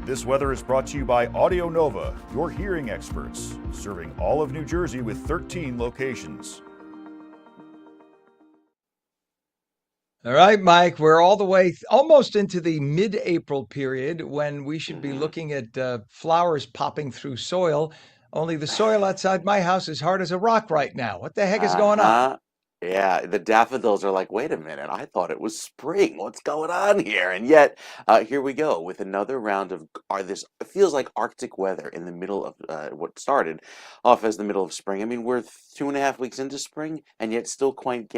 This weather is brought to you by Audio Nova, your hearing experts, serving all of New Jersey with 13 locations. All right, Mike, we're all the way almost into the mid-April period when we should be looking at flowers popping through soil. Only the soil outside my house is hard as a rock right now. What the heck is going on? Uh-huh. Yeah, the daffodils are like, wait a minute, I thought it was spring. What's going on here? And yet, here we go with another round of this. It feels like Arctic weather in the middle of what started off as the middle of spring. I mean, we're 2.5 weeks into spring, and yet still quite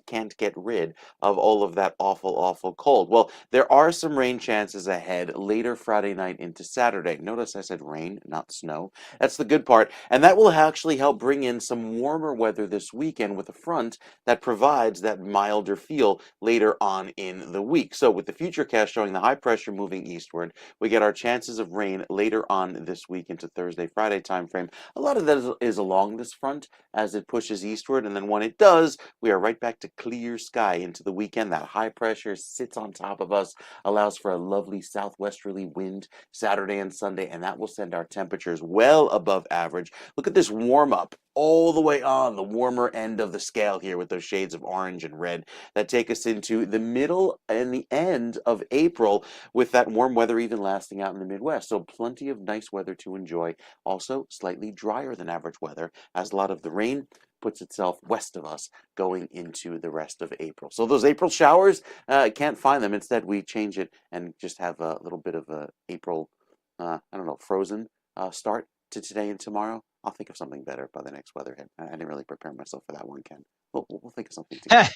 can't get rid of all of that awful cold. Well, there are some rain chances ahead later Friday night into Saturday. Notice I said rain, not snow. That's the good part, and that will actually help bring in some warmer weather this weekend with a front that provides that milder feel later on in the week. So with the futurecast showing the high pressure moving eastward, we get our chances of rain later on this week into Thursday, Friday timeframe. A lot of that is along this front as it pushes eastward, and then when it does, we are right back to clear sky into the weekend. That high pressure sits on top of us, allows for a lovely southwesterly wind Saturday and Sunday, and that will send our temperatures well above average. Look at this warm up all the way on the warmer end of the scale here with those shades of orange and red that take us into the middle and the end of April, with that warm weather even lasting out in the Midwest. So plenty of nice weather to enjoy. Also slightly drier than average weather as a lot of the rain puts itself west of us going into the rest of April. So those April showers, can't find them. Instead, we change it and just have a little bit of a April, frozen start to today and tomorrow. I'll think of something better by the next weatherhead. I didn't really prepare myself for that one, Ken. We'll think of something together.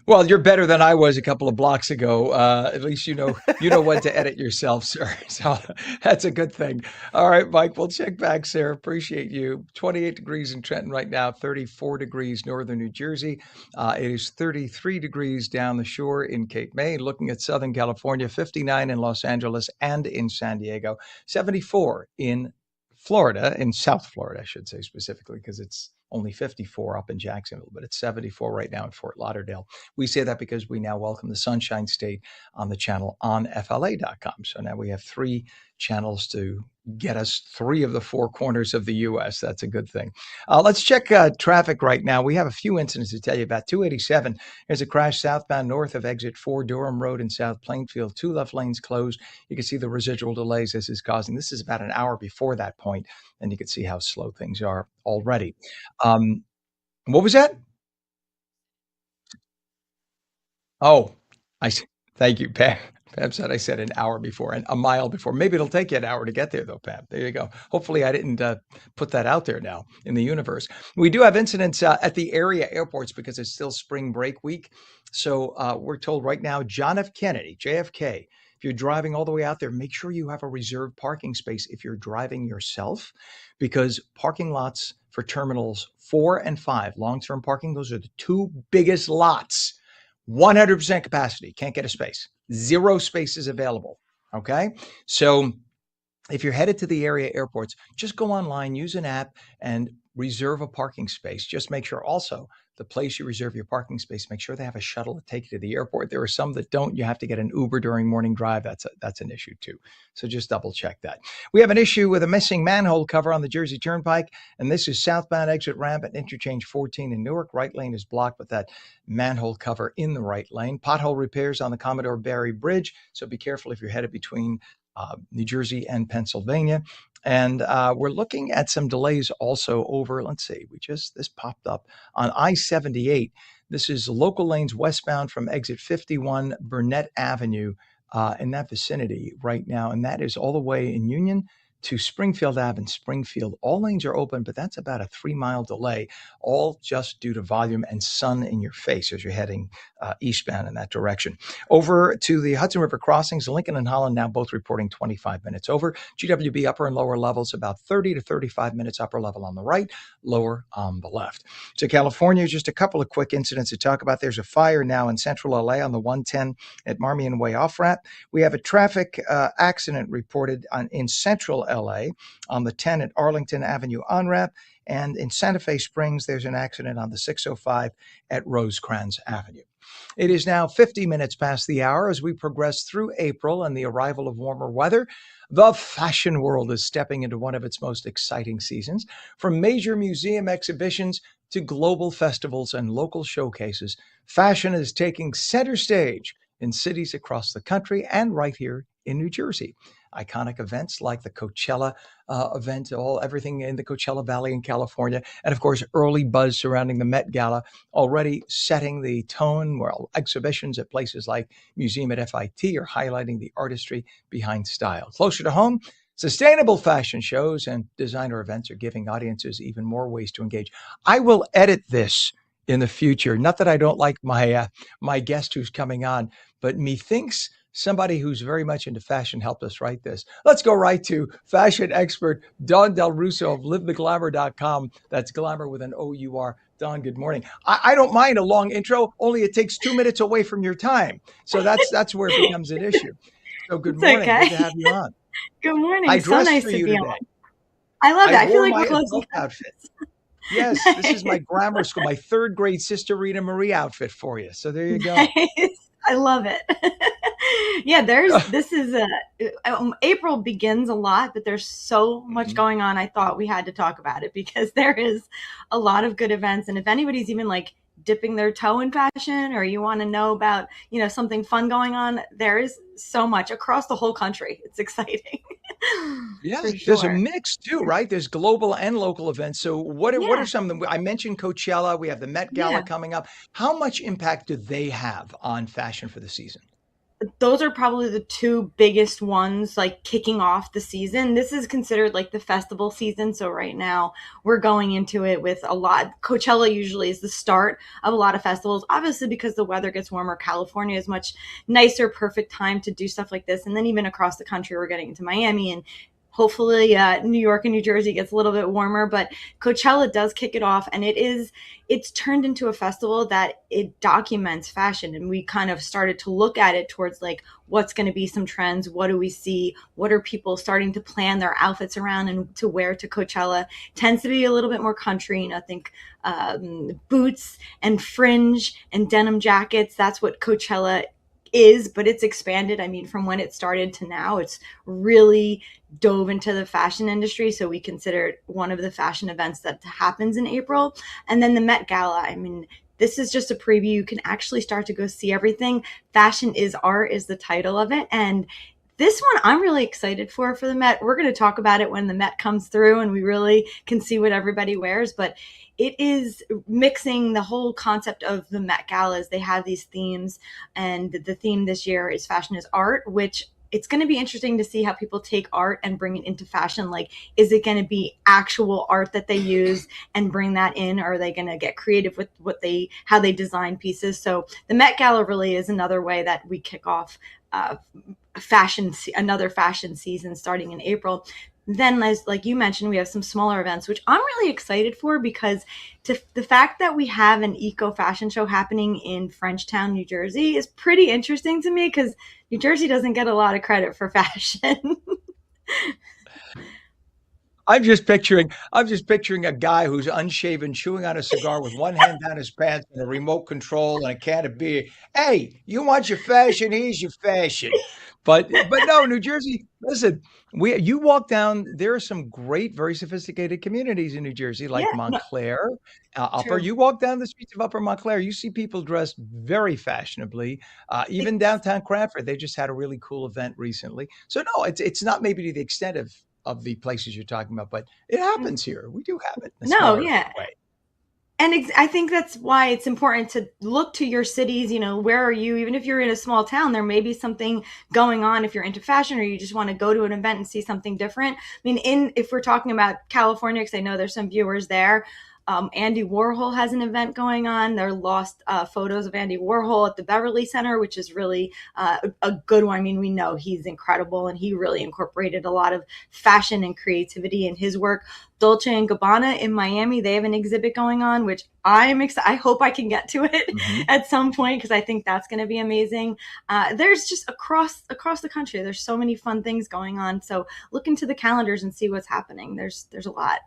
Well, you're better than I was a couple of blocks ago. At least you know when to edit yourself, sir. So that's a good thing. All right, Mike, we'll check back, sir. Appreciate you. 28 degrees in Trenton right now, 34 degrees northern New Jersey. It is 33 degrees down the shore in Cape May. Looking at Southern California, 59 in Los Angeles and in San Diego, 74 in Florida, in South Florida, I should say specifically, because it's only 54 up in Jacksonville, but it's 74 right now in Fort Lauderdale. We say that because we now welcome the Sunshine State on the channel on FLA.com. So now we have 3 channels to get us 3 of the 4 corners of the U.S. That's a good thing. Let's check traffic right now. We have a few incidents to tell you about. 287, there's a crash southbound north of exit 4 Durham Road in South Plainfield. 2 left lanes closed. You can see the residual delays this is causing. This is about an hour before that point, and you can see how slow things are already. What was that? Oh, thank you, Pam. Pam said I said an hour before and a mile before. Maybe it'll take you an hour to get there, though, Pam. There you go. Hopefully, I didn't put that out there now in the universe. We do have incidents at the area airports because it's still spring break week. So we're told right now, John F. Kennedy, JFK, if you're driving all the way out there, make sure you have a reserved parking space if you're driving yourself, because parking lots for terminals 4 and 5, long-term parking, those are the 2 biggest lots. 100% capacity, can't get a space. 0 spaces available. Okay. So if you're headed to the area airports, just go online, use an app, and reserve a parking space. Just make sure also the place you reserve your parking space, make sure they have a shuttle to take you to the airport. There are some that don't. You have to get an Uber during morning drive. That's an issue too. So just double check that. We have an issue with a missing manhole cover on the Jersey Turnpike, and this is southbound exit ramp at interchange 14 in Newark. Right lane is blocked with that manhole cover in the right lane. Pothole repairs on the Commodore Barry Bridge, so be careful if you're headed between New Jersey and Pennsylvania. And we're looking at some delays also over, let's see, this popped up on I-78. This is local lanes westbound from exit 51 Burnett Avenue in that vicinity right now. And that is all the way in Union to Springfield Ave in Springfield. All lanes are open, but that's about a 3-mile delay, all just due to volume and sun in your face as you're heading eastbound in that direction. Over to the Hudson River crossings, Lincoln and Holland now both reporting 25 minutes over. GWB upper and lower levels about 30 to 35 minutes upper level on the right, lower on the left. So California, just a couple of quick incidents to talk about. There's a fire now in central LA on the 110 at Marmion Way off ramp. We have a traffic accident reported in central LA, on the 10 at Arlington Avenue on-ramp. And in Santa Fe Springs, there's an accident on the 605 at Rosecrans Avenue. It is now 50 minutes past the hour as we progress through April and the arrival of warmer weather. The fashion world is stepping into one of its most exciting seasons. From major museum exhibitions to global festivals and local showcases, fashion is taking center stage in cities across the country and right here in New Jersey. Iconic events like the Coachella event, everything in the Coachella Valley in California, and of course, early buzz surrounding the Met Gala, already setting the tone. While exhibitions at places like Museum at FIT are highlighting the artistry behind style. Closer to home, sustainable fashion shows and designer events are giving audiences even more ways to engage. I will edit this in the future. Not that I don't like my guest who's coming on, but methinks somebody who's very much into fashion helped us write this. Let's go right to fashion expert Dawn Del Russo of livetheglamour.com. That's glamour with an O-U-R. Dawn, good morning. I don't mind a long intro, only it takes 2 minutes away from your time. So that's where it becomes an issue. So good morning. Okay. Good to have you on. Good morning. I So dressed nice for to you be today. on. I love it. I feel wore like my we're close. adult outfit. Yes, this is my grammar school, my third grade Sister Rita Marie outfit for you. So there you go. Nice. I love it. Yeah, April begins a lot, but there's so much going on. I thought we had to talk about it because there is a lot of good events. And if anybody's even like dipping their toe in fashion, or you want to know about, something fun going on, there is so much across the whole country. It's exciting. Yeah, For there's a sure. mix too, right? There's global and local events. So what Yeah. are some of them? I mentioned Coachella. We have the Met Gala Yeah. coming up. How much impact do they have on fashion for the season? Those are probably the two biggest ones, like kicking off the season. This is considered like the festival season. So right now we're going into it with a lot. Coachella usually is the start of a lot of festivals, obviously because the weather gets warmer. California is much nicer, perfect time to do stuff like this. And then even across the country, we're getting into Miami and hopefully New York and New Jersey gets a little bit warmer, but Coachella does kick it off, and it's turned into a festival that it documents fashion. And we kind of started to look at it towards like, what's going to be some trends? What do we see? What are people starting to plan their outfits around and to wear to Coachella? Tends to be a little bit more country. I think boots and fringe and denim jackets. That's what Coachella is, but it's expanded. I mean, from when it started to now, it's really dove into the fashion industry. So we consider it one of the fashion events that happens in April. And then the Met Gala. I mean, this is just a preview. You can actually start to go see everything. Fashion is Art is the title of it. And this one I'm really excited for the Met. We're going to talk about it when the Met comes through and we really can see what everybody wears. But it is mixing the whole concept of the Met Galas. They have these themes, and the theme this year is Fashion is Art, which it's going to be interesting to see how people take art and bring it into fashion. Like, is it going to be actual art that they use and bring that in? Or are they going to get creative with how they design pieces? So the Met Gala really is another way that we kick off another fashion season starting in April. Then, as like you mentioned, we have some smaller events, which I'm really excited for, because the fact that we have an eco fashion show happening in Frenchtown, New Jersey is pretty interesting to me, because New Jersey doesn't get a lot of credit for fashion. I'm just picturing a guy who's unshaven, chewing on a cigar with one hand down his pants and a remote control and a can of beer. Hey, you want your fashion? Here's your fashion. But no, New Jersey, listen, you walk down, there are some great, very sophisticated communities in New Jersey, like Yeah, no, Montclair, Upper. true. You walk down the streets of Upper Montclair, you see people dressed very fashionably. Even downtown Cranford, they just had a really cool event recently. So no, it's not maybe to the extent of the places you're talking about, but it happens here. We do have it in a No, smaller yeah. way. And I think that's why it's important to look to your cities. Where are you? Even if you're in a small town, there may be something going on if you're into fashion, or you just want to go to an event and see something different. I mean, if we're talking about California, because I know there's some viewers there, Andy Warhol has an event going on. There are lost photos of Andy Warhol at the Beverly Center, which is really a good one. I mean, we know he's incredible, and he really incorporated a lot of fashion and creativity in his work. Dolce & Gabbana in Miami, they have an exhibit going on, which I'm excited. I hope I can get to it at some point, because I think that's going to be amazing. There's just across the country, there's so many fun things going on. So look into the calendars and see what's happening. There's a lot.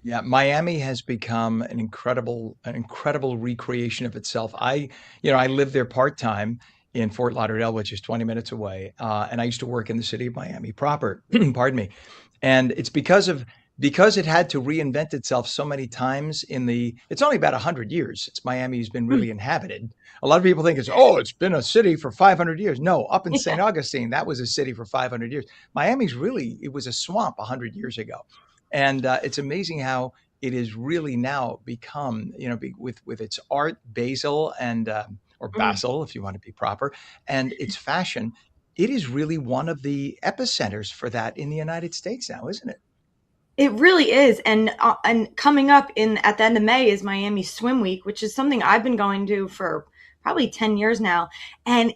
Yeah, Miami has become an incredible recreation of itself. I live there part-time in Fort Lauderdale, which is 20 minutes away. And I used to work in the city of Miami proper, pardon me. And it's because it had to reinvent itself so many times it's only about 100 years. Miami's been really inhabited. A lot of people think it's been a city for 500 years. No, up in St. Augustine, that was a city for 500 years. Miami's it was a swamp 100 years ago. And it's amazing how it is really now become, with its art, basil or basil, if you want to be proper, and its fashion, it is really one of the epicenters for that in the United States now, isn't it? It really is. And coming up at the end of May is Miami Swim Week, which is something I've been going to for probably 10 years now. And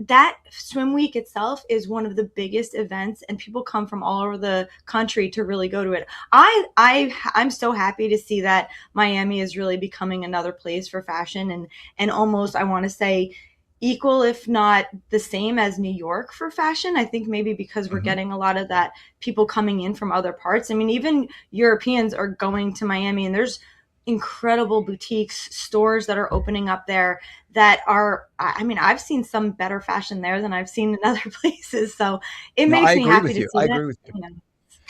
that swim week itself is one of the biggest events, and people come from all over the country to really go to it. I'm so happy to see that Miami is really becoming another place for fashion, and almost, I want to say, equal, if not the same as New York for fashion. I think maybe because we're getting a lot of that people coming in from other parts. I mean, even Europeans are going to Miami, and there's incredible boutiques, stores that are opening up there that are, I mean, I've seen some better fashion there than I've seen in other places. So it makes me happy to see that. I agree with you.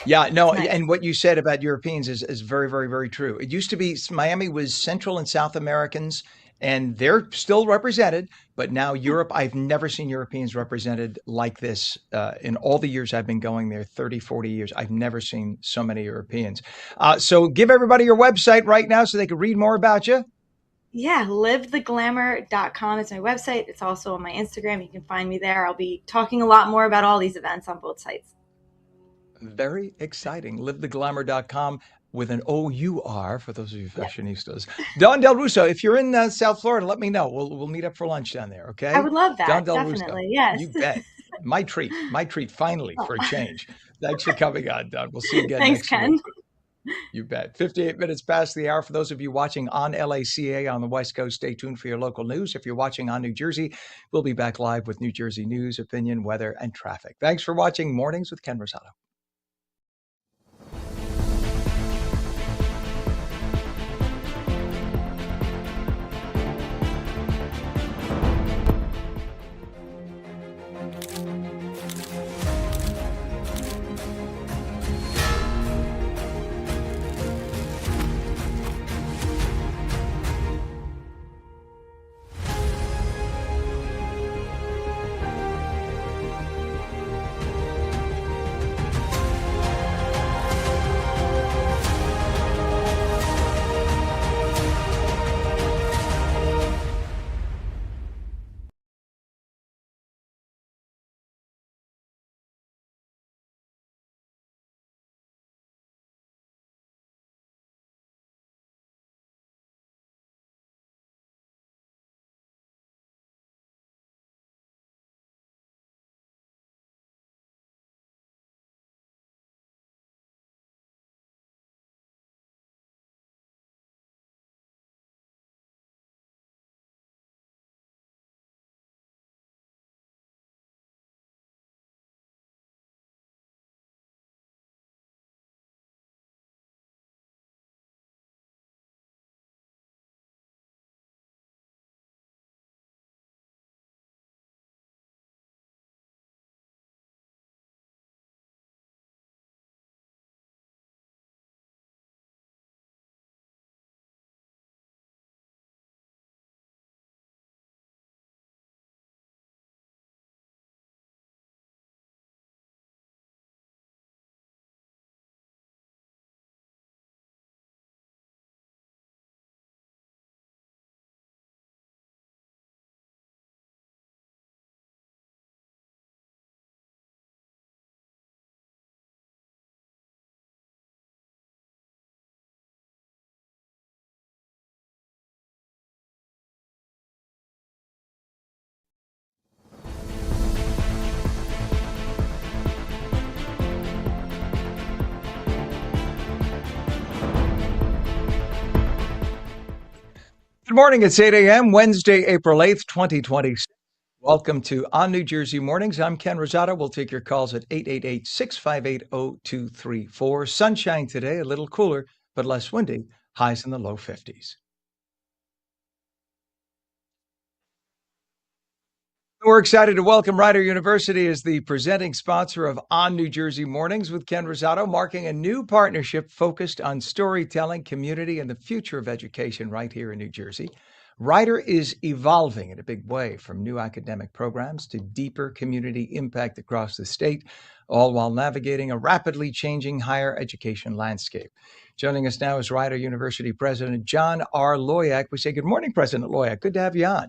Yeah, no, and what you said about Europeans is very, very, very true. It used to be Miami was Central and South Americans, and they're still represented, but now Europe, I've never seen Europeans represented like this. In all the years I've been going there, 30, 40 years, I've never seen so many Europeans. So give everybody your website right now so they can read more about you. Yeah, livetheglamour.com is my website. It's also on my Instagram. You can find me there. I'll be talking a lot more about all these events on both sites. Very exciting. Livetheglamour.com with an O-U-R for those of you fashionistas. Dawn Del Russo, if you're in South Florida, let me know. We'll meet up for lunch down there, okay? I would love that. Dawn Del Definitely, Russo. yes. You bet. My treat, finally, for a change. Thanks for coming on, Dawn. We'll see you again Thanks, next Ken. week. You bet. 58 minutes past the hour. For those of you watching on LACA on the West Coast, stay tuned for your local news. If you're watching on New Jersey, we'll be back live with New Jersey news, opinion, weather, and traffic. Thanks for watching Mornings with Ken Rosato. Good morning. It's 8 a.m., Wednesday, April 8th, 2026. Welcome to On New Jersey Mornings. I'm Ken Rosato. We'll take your calls at 888-658-0234. Sunshine today, a little cooler, but less windy. Highs in the low 50s. We're excited to welcome Rider University as the presenting sponsor of On New Jersey Mornings with Ken Rosato, marking a new partnership focused on storytelling, community, and the future of education right here in New Jersey. Rider is evolving in a big way from new academic programs to deeper community impact across the state, all while navigating a rapidly changing higher education landscape. Joining us now is Rider University President John R. Loyak. We say good morning, President Loyak. Good to have you on.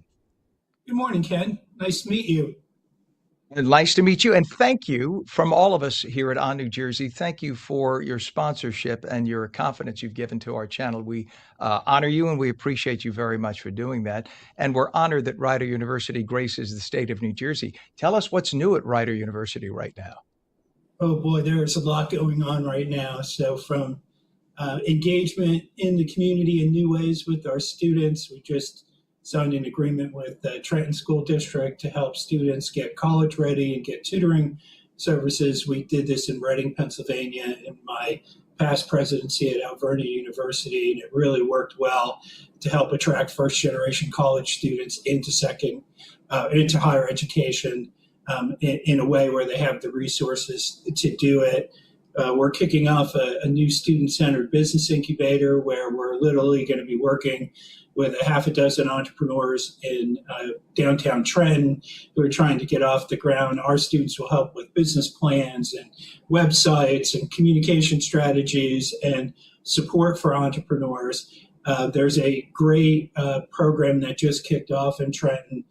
Good morning, Ken. Nice to meet you. And nice to meet you. And thank you from all of us here at On New Jersey. Thank you for your sponsorship and your confidence you've given to our channel. We honor you and we appreciate you very much for doing that. And we're honored that Rider University graces the state of New Jersey. Tell us what's new at Rider University right now. Oh boy, there's a lot going on right now. So from engagement in the community in new ways with our students, we just signed an agreement with the Trenton School District to help students get college ready and get tutoring services. We did this in Reading, Pennsylvania in my past presidency at Alvernia University, and it really worked well to help attract first generation college students into higher education in a way where they have the resources to do it. We're kicking off a new student-centered business incubator where we're literally going to be working with a half a dozen entrepreneurs in downtown Trenton who are trying to get off the ground. Our students will help with business plans and websites and communication strategies and support for entrepreneurs. There's a great program that just kicked off in Trenton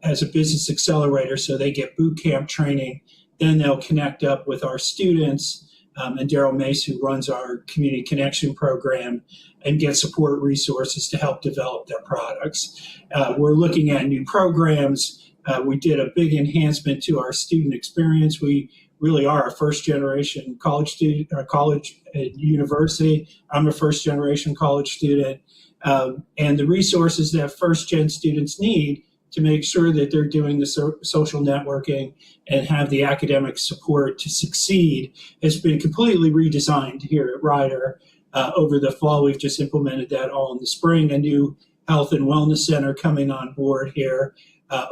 as a business accelerator, so they get boot camp training. Then they'll connect up with our students and Daryl Mace, who runs our community connection program, and get support resources to help develop their products. We're looking at new programs. We did a big enhancement to our student experience. We really are a first generation college student, or college university. I'm a first generation college student. And the resources that first gen students need to make sure that they're doing the social networking and have the academic support to succeed has been completely redesigned here at Rider. Over the fall, we've just implemented that all in the spring, a new health and wellness center coming on board here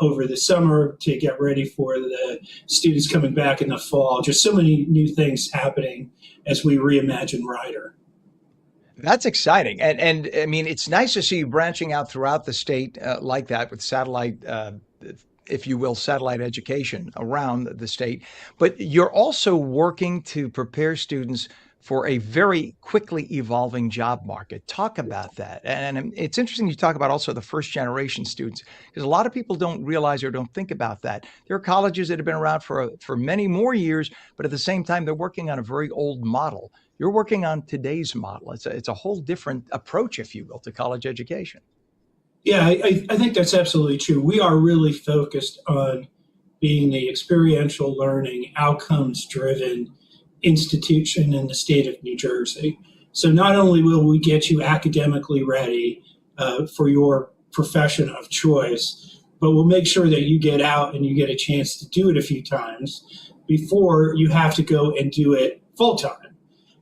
over the summer to get ready for the students coming back in the fall. Just so many new things happening as we reimagine Rider. That's exciting. And I mean, it's nice to see you branching out throughout the state like that with satellite, if you will, satellite education around the state. But you're also working to prepare students for a very quickly evolving job market. Talk about that. And it's interesting you talk about also the first generation students, because a lot of people don't realize or don't think about that. There are colleges that have been around for many more years, but at the same time, they're working on a very old model. You're working on today's model. It's a whole different approach, if you will, to college education. Yeah, I think that's absolutely true. We are really focused on being the experiential learning, outcomes-driven institution in the state of New Jersey. So not only will we get you academically ready for your profession of choice, but we'll make sure that you get out and you get a chance to do it a few times before you have to go and do it full-time.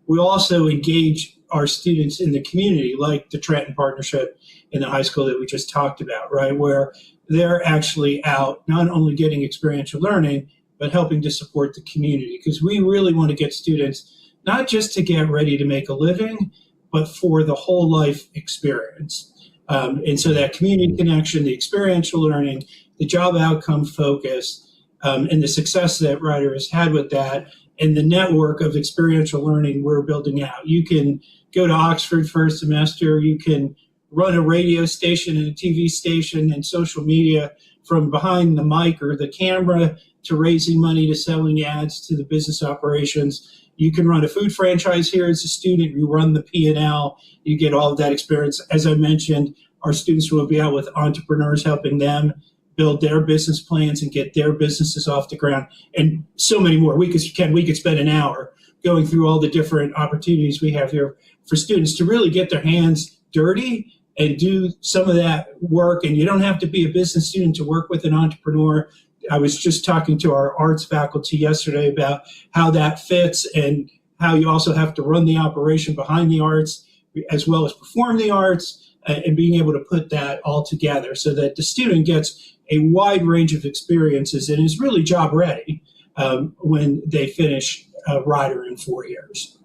We also engage our students in the community, like the Trenton Partnership in the high school that we just talked about, right? Where they're actually out not only getting experiential learning, but helping to support the community. Because we really want to get students not just to get ready to make a living, but for the whole life experience. And so that community connection, the experiential learning, the job outcome focus, and the success that Rider has had with that, and the network of experiential learning we're building out. You can go to Oxford for a semester. You can run a radio station and a TV station and social media from behind the mic or the camera to raising money to selling ads to the business operations. You can run a food franchise here as a student. You run the P&L. You get all of that experience. As I mentioned, our students will be out with entrepreneurs, helping them build their business plans and get their businesses off the ground, and so many more. We could spend an hour going through all the different opportunities we have here for students to really get their hands dirty and do some of that work. And you don't have to be a business student to work with an entrepreneur. I was just talking to our arts faculty yesterday about how that fits and how you also have to run the operation behind the arts as well as perform the arts, and being able to put that all together so that the student gets a wide range of experiences and is really job ready when they finish Rider in 4 years.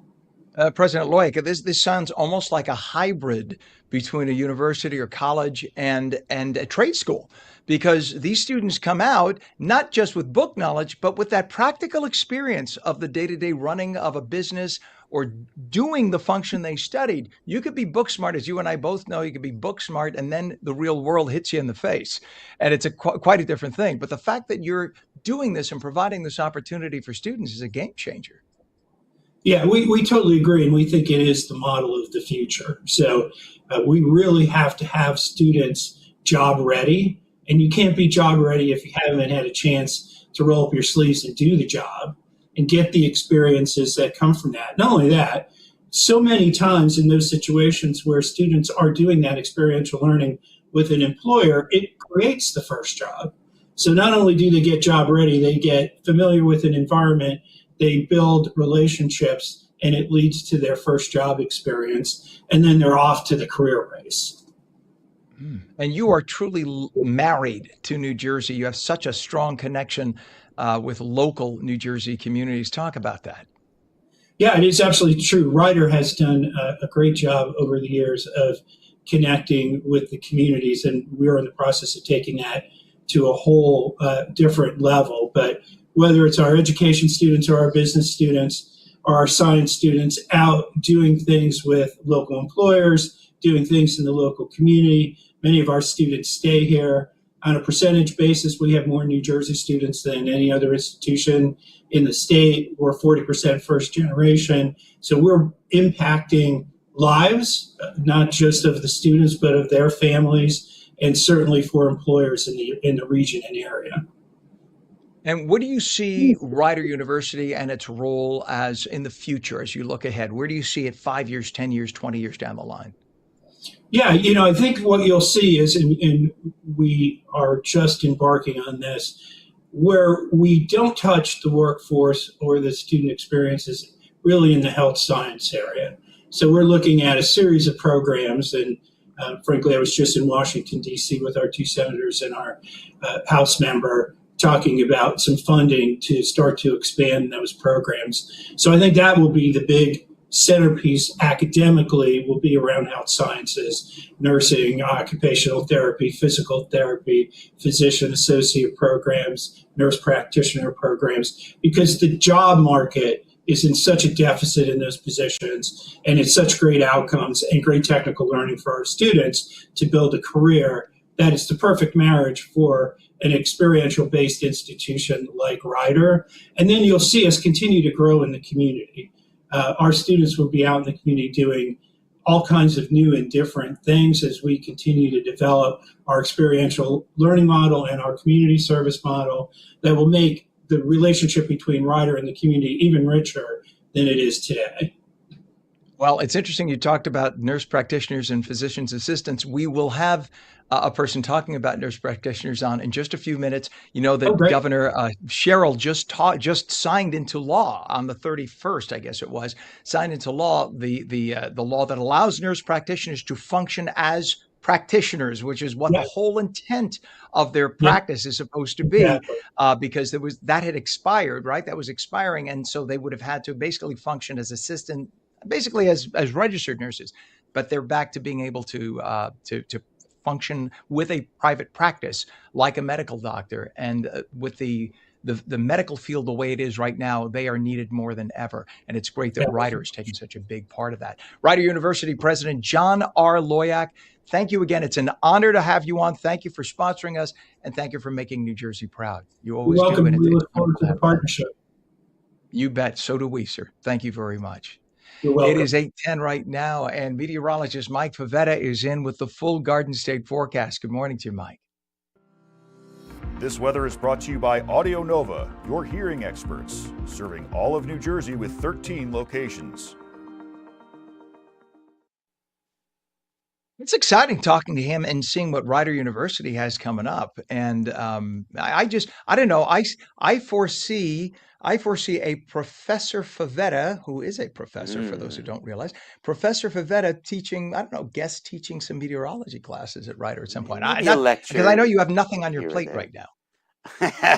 President Loic, this sounds almost like a hybrid between a university or college and a trade school, because these students come out not just with book knowledge, but with that practical experience of the day-to-day running of a business or doing the function they studied. You could be book smart, as you and I both know. You could be book smart, and then the real world hits you in the face, and it's quite a different thing. But the fact that you're doing this and providing this opportunity for students is a game changer. Yeah, we totally agree, and we think it is the model of the future. So we really have to have students job ready, and you can't be job ready if you haven't had a chance to roll up your sleeves and do the job and get the experiences that come from that. Not only that, so many times in those situations where students are doing that experiential learning with an employer, it creates the first job. So not only do they get job ready, they get familiar with an environment, they build relationships, and it leads to their first job experience, and then they're off to the career race. And you are truly married to New Jersey. You have such a strong connection with local New Jersey communities. Talk about that. Yeah, it is absolutely true. Rider has done a great job over the years of connecting with the communities, and we're in the process of taking that to a whole different level. But whether it's our education students or our business students or our science students out doing things with local employers, doing things in the local community, many of our students stay here. On a percentage basis, we have more New Jersey students than any other institution in the state. We're 40% first generation. So we're impacting lives, not just of the students, but of their families, and certainly for employers in the region and area. And what do you see Rider University and its role as in the future as you look ahead? Where do you see it 5 years, 10 years, 20 years down the line? Yeah, I think what you'll see is, and we are just embarking on this, where we don't touch the workforce or the student experiences really in the health science area. So we're looking at a series of programs, and frankly, I was just in Washington, D.C. with our two senators and our House member talking about some funding to start to expand those programs. So I think that will be the big centerpiece academically, will be around health sciences, nursing, occupational therapy, physical therapy, physician associate programs, nurse practitioner programs, because the job market is in such a deficit in those positions, and it's such great outcomes and great technical learning for our students to build a career, that it's the perfect marriage for an experiential-based institution like Rider. And then you'll see us continue to grow in the community. Our students will be out in the community doing all kinds of new and different things as we continue to develop our experiential learning model and our community service model that will make the relationship between Rider and the community even richer than it is today. Well, it's interesting you talked about nurse practitioners and physician's assistants. We will have a person talking about nurse practitioners on in just a few minutes. You know that Governor Sherrill just signed into law on the 31st, I guess it was, signed into law the law that allows nurse practitioners to function as practitioners, which is what the whole intent of their practice is supposed to be, because that had expired, right? That was expiring, and so they would have had to basically function as assistant, basically as registered nurses, but they're back to being able to function with a private practice like a medical doctor. And with the medical field the way it is right now, they are needed more than ever. And it's great that Rider is taking such a big part of that. Rider University President John R. Loic, thank you again. It's an honor to have you on. Thank you for sponsoring us, and thank you for making New Jersey proud. You always welcome. do. And we look forward to the partnership. You bet. So do we, sir. Thank you very much. You're welcome. It is 8:10 right now, and meteorologist Mike Favetta is in with the full Garden State forecast. Good morning to you, Mike. This weather is brought to you by Audio Nova, your hearing experts, serving all of New Jersey with 13 locations. It's exciting talking to him and seeing what Rider University has coming up. And I don't know. I foresee a Professor Favetta, who is a professor for those who don't realize, Professor Favetta teaching, I don't know, guest teaching some meteorology classes at Rider at some point. Maybe a Not because I know lecture you have nothing on your here or plate there. right now.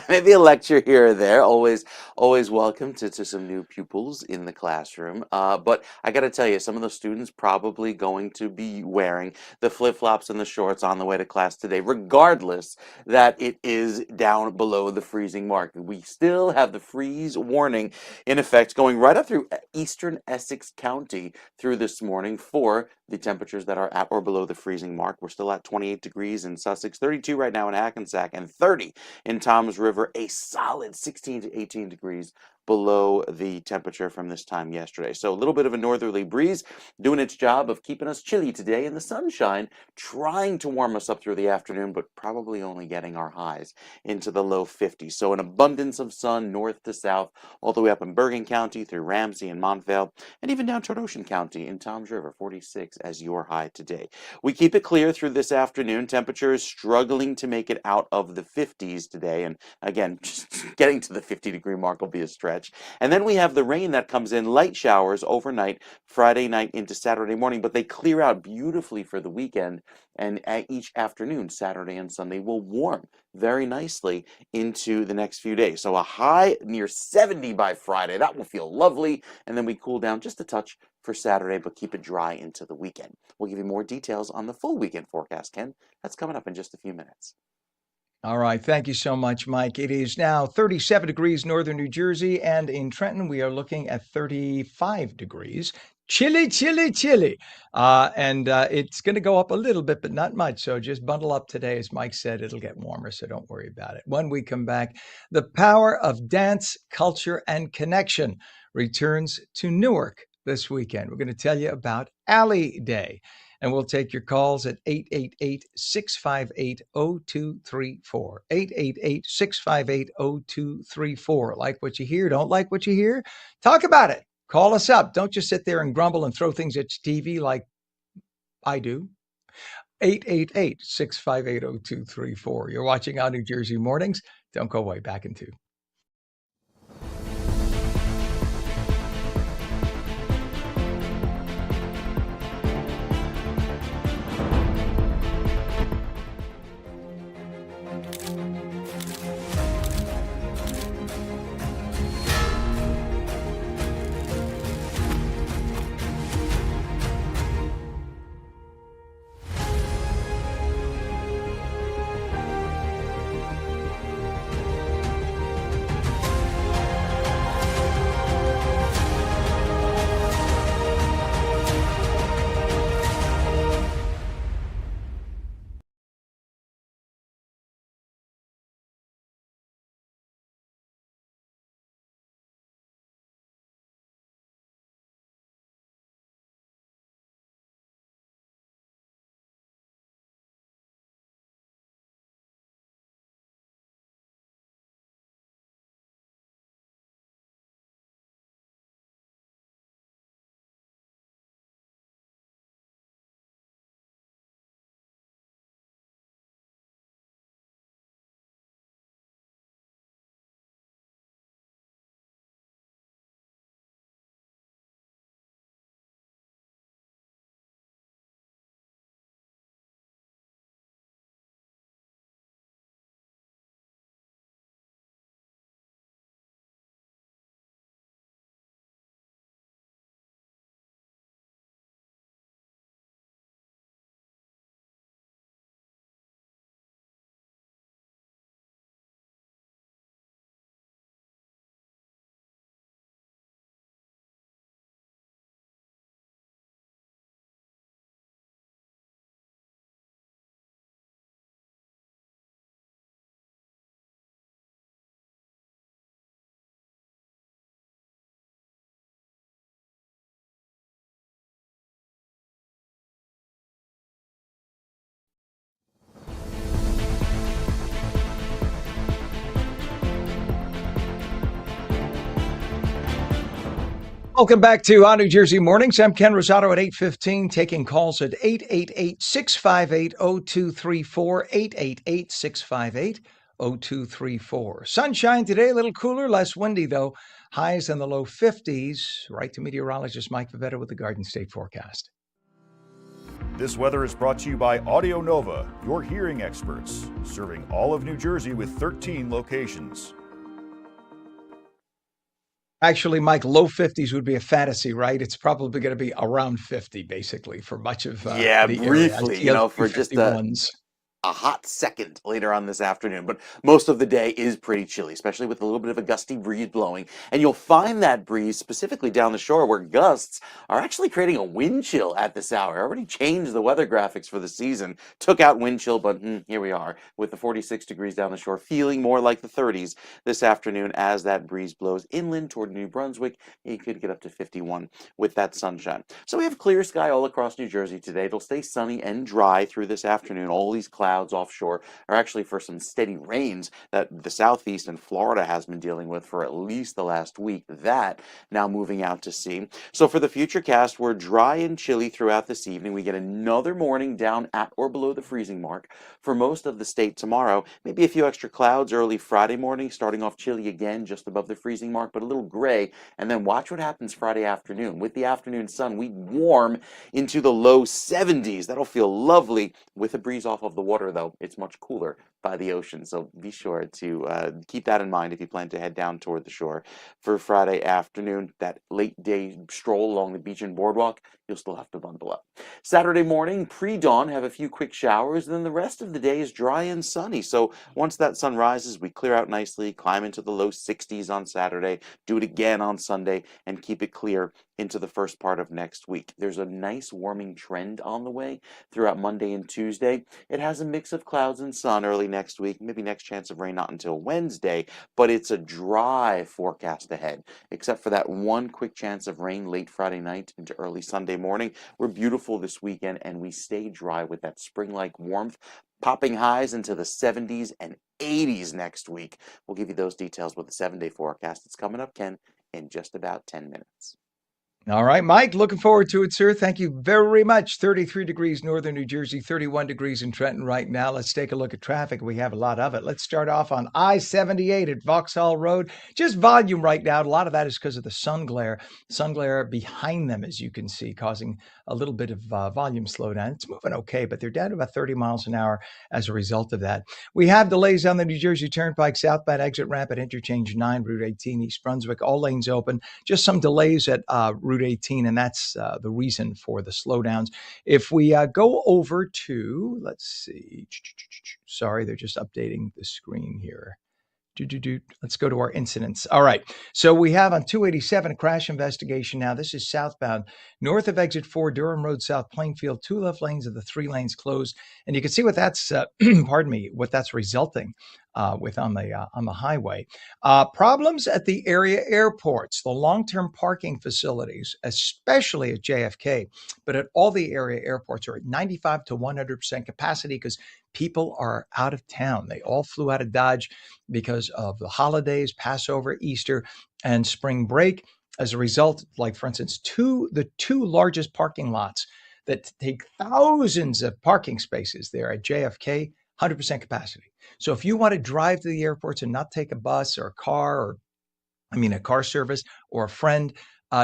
Maybe a lecture here or there. Always welcome to some new pupils in the classroom. But I got to tell you, some of the students probably going to be wearing the flip-flops and the shorts on the way to class today, regardless that it is down below the freezing mark. We still have the freeze warning in effect going right up through eastern Essex County through this morning for the temperatures that are at or below the freezing mark. We're still at 28 degrees in Sussex, 32 right now in Hackensack, and 30 in Toms River, a solid 16 to 18 degrees below the temperature from this time yesterday. So a little bit of a northerly breeze doing its job of keeping us chilly today, and the sunshine trying to warm us up through the afternoon, but probably only getting our highs into the low 50s. So an abundance of sun north to south, all the way up in Bergen County through Ramsey and Montvale, and even down toward Ocean County in Toms River, 46 as your high today. We keep it clear through this afternoon. Temperature is struggling to make it out of the 50s today. And again, just getting to the 50-degree mark will be a stretch. And then we have the rain that comes in, light showers overnight, Friday night into Saturday morning, but they clear out beautifully for the weekend. And each afternoon, Saturday and Sunday, will warm very nicely into the next few days. So a high near 70 by Friday. That will feel lovely. And then we cool down just a touch for Saturday, but keep it dry into the weekend. We'll give you more details on the full weekend forecast, Ken. That's coming up in just a few minutes. All right. Thank you so much, Mike. It is now 37 degrees northern New Jersey, and in Trenton, we are looking at 35 degrees. Chilly, chilly, chilly. And it's going to go up a little bit, but not much. So just bundle up today. As Mike said, it'll get warmer, so don't worry about it. When we come back, the power of dance, culture, and connection returns to Newark this weekend. We're going to tell you about Alley Day. And we'll take your calls at 888-658-0234. 888-658-0234. Like what you hear? Don't like what you hear? Talk about it. Call us up. Don't just sit there and grumble and throw things at your TV like I do. 888-658-0234. You're watching On New Jersey Mornings. Don't go away. Back in 2. Welcome back to On New Jersey Mornings. I'm Ken Rosato at 8:15, taking calls at 888-658-0234, 888-658-0234. Sunshine today, a little cooler, less windy though. Highs in the low 50s. Right to meteorologist Mike Favetta with the Garden State forecast. This weather is brought to you by Audio Nova, your hearing experts, serving all of New Jersey with 13 locations. Actually, Mike, low 50s would be a fantasy, right? It's probably going to be around 50, basically, for much of Yeah, the area. I briefly, see a few for just a 51s. hot second later on this afternoon, but most of the day is pretty chilly, especially with a little bit of a gusty breeze blowing. And you'll find that breeze specifically down the shore where gusts are actually creating a wind chill at this hour. I already changed the weather graphics for the season, took out wind chill, but here we are with the 46 degrees down the shore, feeling more like the 30s this afternoon as that breeze blows inland toward New Brunswick. You could get up to 51 with that sunshine. So we have clear sky all across New Jersey today. It'll stay sunny and dry through this afternoon. All these clouds offshore are actually for some steady rains that the southeast and Florida has been dealing with for at least the last week. That now moving out to sea. So for the future cast, we're dry and chilly throughout this evening. We get another morning down at or below the freezing mark for most of the state tomorrow. Maybe a few extra clouds early Friday morning, starting off chilly again just above the freezing mark, but a little gray. And then watch what happens Friday afternoon. With the afternoon sun, we warm into the low 70s. That'll feel lovely with a breeze off of the water, though. It's much cooler by the ocean, so be sure to keep that in mind if you plan to head down toward the shore for Friday afternoon. That late day stroll along the beach and boardwalk, you'll still have to bundle up. Saturday morning, pre-dawn, have a few quick showers, and then the rest of the day is dry and sunny. So once that sun rises, we clear out nicely, climb into the low 60s on Saturday, do it again on Sunday, and keep it clear into the first part of next week. There's a nice warming trend on the way throughout Monday and Tuesday. It has a mix of clouds and sun early next week, maybe next chance of rain not until Wednesday, but it's a dry forecast ahead, except for that one quick chance of rain late Friday night into early Sunday morning. We're beautiful this weekend, and we stay dry with that spring-like warmth, popping highs into the 70s and 80s next week. We'll give you those details with the 7-day forecast. It's coming up, Ken, in just about 10 minutes. All right, Mike, looking forward to it, sir. Thank you very much. 33 degrees northern New Jersey, 31 degrees in Trenton right now. Let's take a look at traffic. We have a lot of it. Let's start off on I-78 at Vauxhall Road. Just volume right now. A lot of that is because of the sun glare. Sun glare behind them, as you can see, causing a little bit of volume slowdown. It's moving okay, but they're down to about 30 miles an hour as a result of that. We have delays on the New Jersey Turnpike southbound exit ramp at Interchange 9, Route 18, East Brunswick. All lanes open. Just some delays at Route 18, and that's the reason for the slowdowns. If we go over to, let's see, sorry, they're just updating the screen here. Let's go to our incidents. All right. So we have on 287 a crash investigation now. This is southbound north of exit 4, Durham Road, South Plainfield. 2 left lanes of the 3 lanes closed. And you can see what that's, pardon me, what that's resulting with on the highway. Problems at the area airports, the long-term parking facilities, especially at JFK, but at all the area airports are at 95 to 100% capacity because people are out of town. They all flew out of Dodge because of the holidays, Passover, Easter, and spring break. As a result, like for instance, the two largest parking lots that take thousands of parking spaces there at JFK, 100% capacity. So if you want to drive to the airports and not take a bus or a car, a car service or a friend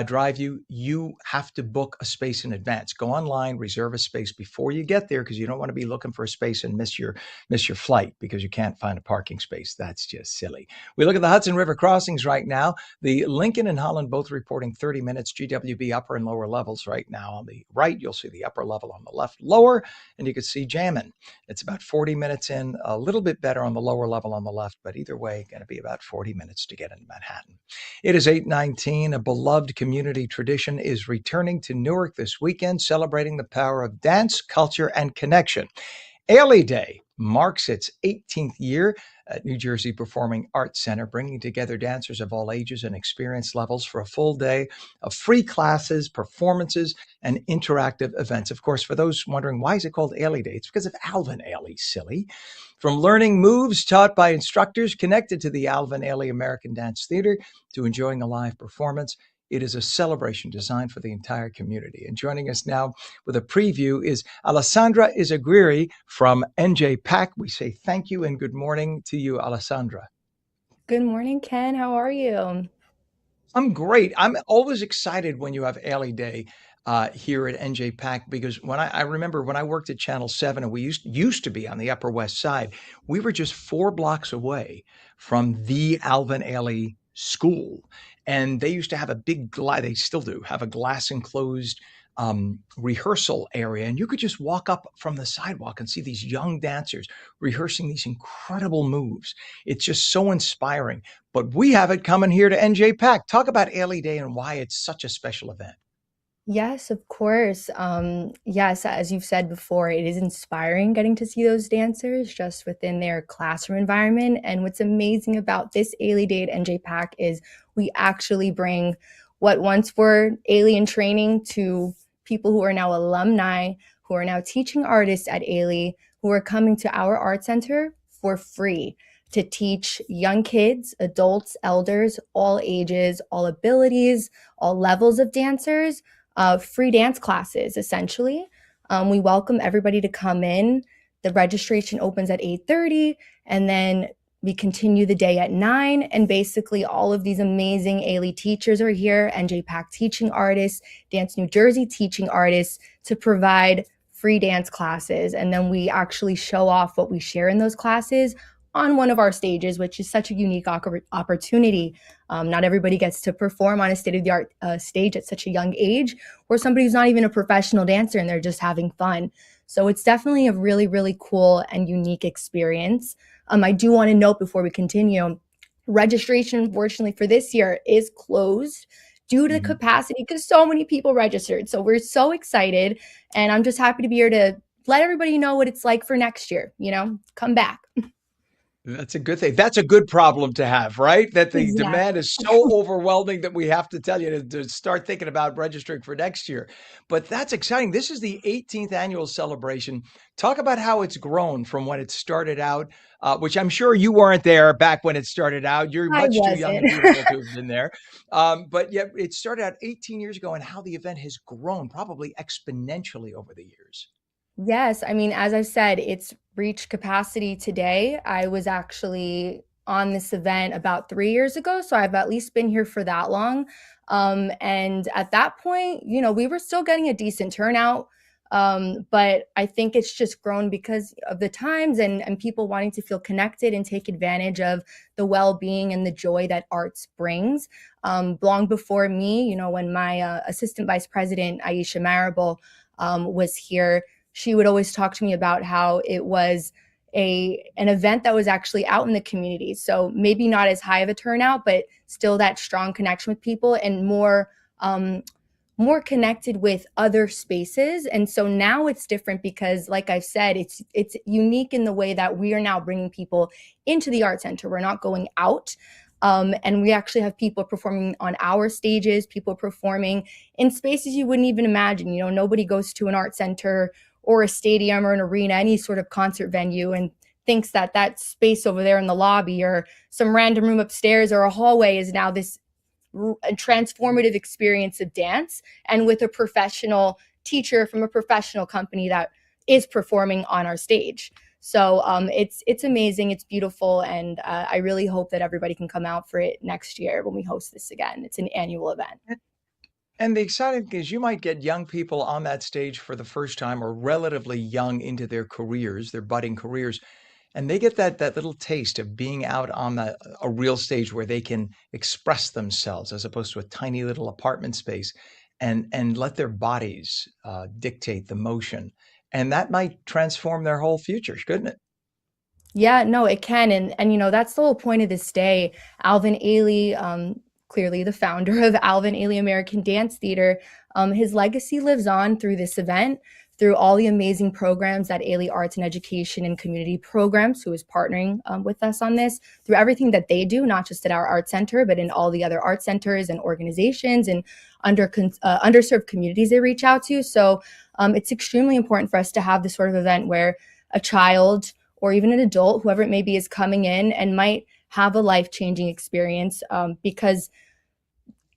drive you, you have to book a space in advance. Go online, reserve a space before you get there because you don't want to be looking for a space and miss your flight because you can't find a parking space. That's just silly. We look at the Hudson River crossings right now. The Lincoln and Holland both reporting 30 minutes GWB upper and lower levels right now. On the right, you'll see the upper level, on the left lower, and you can see jamming. It's about 40 minutes in, a little bit better on the lower level on the left, but either way, going to be about 40 minutes to get into Manhattan. It is 8:19. A beloved community tradition is returning to Newark this weekend, celebrating the power of dance, culture, and connection. Ailey Day marks its 18th year at New Jersey Performing Arts Center, bringing together dancers of all ages and experience levels for a full day of free classes, performances, and interactive events. Of course, for those wondering, why is it called Ailey Day? It's because of Alvin Ailey, silly. From learning moves taught by instructors connected to the Alvin Ailey American Dance Theater to enjoying a live performance, It is a celebration designed for the entire community. And joining us now with a preview is Alessandra Izaguirre from NJ PAC. We say thank you and good morning to you, Alessandra. Good morning, Ken. How are you? I'm great. I'm always excited when you have Alley Day here at NJ PAC because when I remember when I worked at Channel 7 and we used to be on the Upper West Side, we were just 4 blocks away from the Alvin Ailey School. And they used to have a big glass, they still do have a glass enclosed rehearsal area. And you could just walk up from the sidewalk and see these young dancers rehearsing these incredible moves. It's just so inspiring. But we have it coming here to NJ PAC. Talk about Ailey Day and why it's such a special event. Yes, of course. Yes, as you've said before, it is inspiring getting to see those dancers just within their classroom environment. And what's amazing about this Ailey Day at NJ PAC is we actually bring what once were alien training to people who are now alumni, who are now teaching artists at Ailey, who are coming to our art center for free to teach young kids, adults, elders, all ages, all abilities, all levels of dancers, free dance classes, essentially. We welcome everybody to come in. The registration opens at 8:30, and then we continue the day at 9. And basically, all of these amazing Ailey teachers are here, NJ PAC teaching artists, Dance New Jersey teaching artists, to provide free dance classes. And then we actually show off what we share in those classes on one of our stages, which is such a unique opportunity. Not everybody gets to perform on a state-of-the-art stage at such a young age, or somebody who's not even a professional dancer and they're just having fun. So it's definitely a really, really cool and unique experience. I do want to note before we continue, registration, unfortunately, for this year is closed due to the capacity because so many people registered. So we're so excited, and I'm just happy to be here to let everybody know what it's like for next year. Come back. That's a good thing. That's a good problem to have, right? That the demand Exactly. is so overwhelming that we have to tell you to start thinking about registering for next year. But that's exciting. This is the 18th annual celebration. Talk about how it's grown from when it started out, which I'm sure you weren't there back when it started out. You're I much too young and wasn't. beautiful to have been there. But yet it started out 18 years ago and how the event has grown probably exponentially over the years. Yes, I mean, as I've said, it's reached capacity today. I was actually on this event about 3 years ago, so I've at least been here for that long. And at that point, we were still getting a decent turnout. But I think it's just grown because of the times and people wanting to feel connected and take advantage of the well-being and the joy that arts brings. Long before me, when my assistant vice president, Aisha Marable, was here, she would always talk to me about how it was an event that was actually out in the community. So maybe not as high of a turnout, but still that strong connection with people and more connected with other spaces. And so now it's different because, like I've said, it's unique in the way that we are now bringing people into the art center. We're not going out. And we actually have people performing on our stages, people performing in spaces you wouldn't even imagine. Nobody goes to an art center or a stadium or an arena, any sort of concert venue, and thinks that space over there in the lobby or some random room upstairs or a hallway is now this transformative experience of dance, and with a professional teacher from a professional company that is performing on our stage. So it's amazing, it's beautiful, and I really hope that everybody can come out for it next year when we host this again. It's an annual event. And the exciting thing is you might get young people on that stage for the first time or relatively young into their careers, their budding careers, and they get that little taste of being out on a real stage where they can express themselves as opposed to a tiny little apartment space and let their bodies dictate the motion. And that might transform their whole future, couldn't it? Yeah, no, it can. And that's the whole point of this day. Alvin Ailey, clearly the founder of Alvin Ailey American Dance Theater, his legacy lives on through this event, through all the amazing programs that Ailey Arts and Education and Community Programs, who is partnering with us on this, through everything that they do, not just at our art center, but in all the other art centers and organizations and underserved communities they reach out to. So it's extremely important for us to have this sort of event where a child or even an adult, whoever it may be, is coming in and might have a life-changing experience because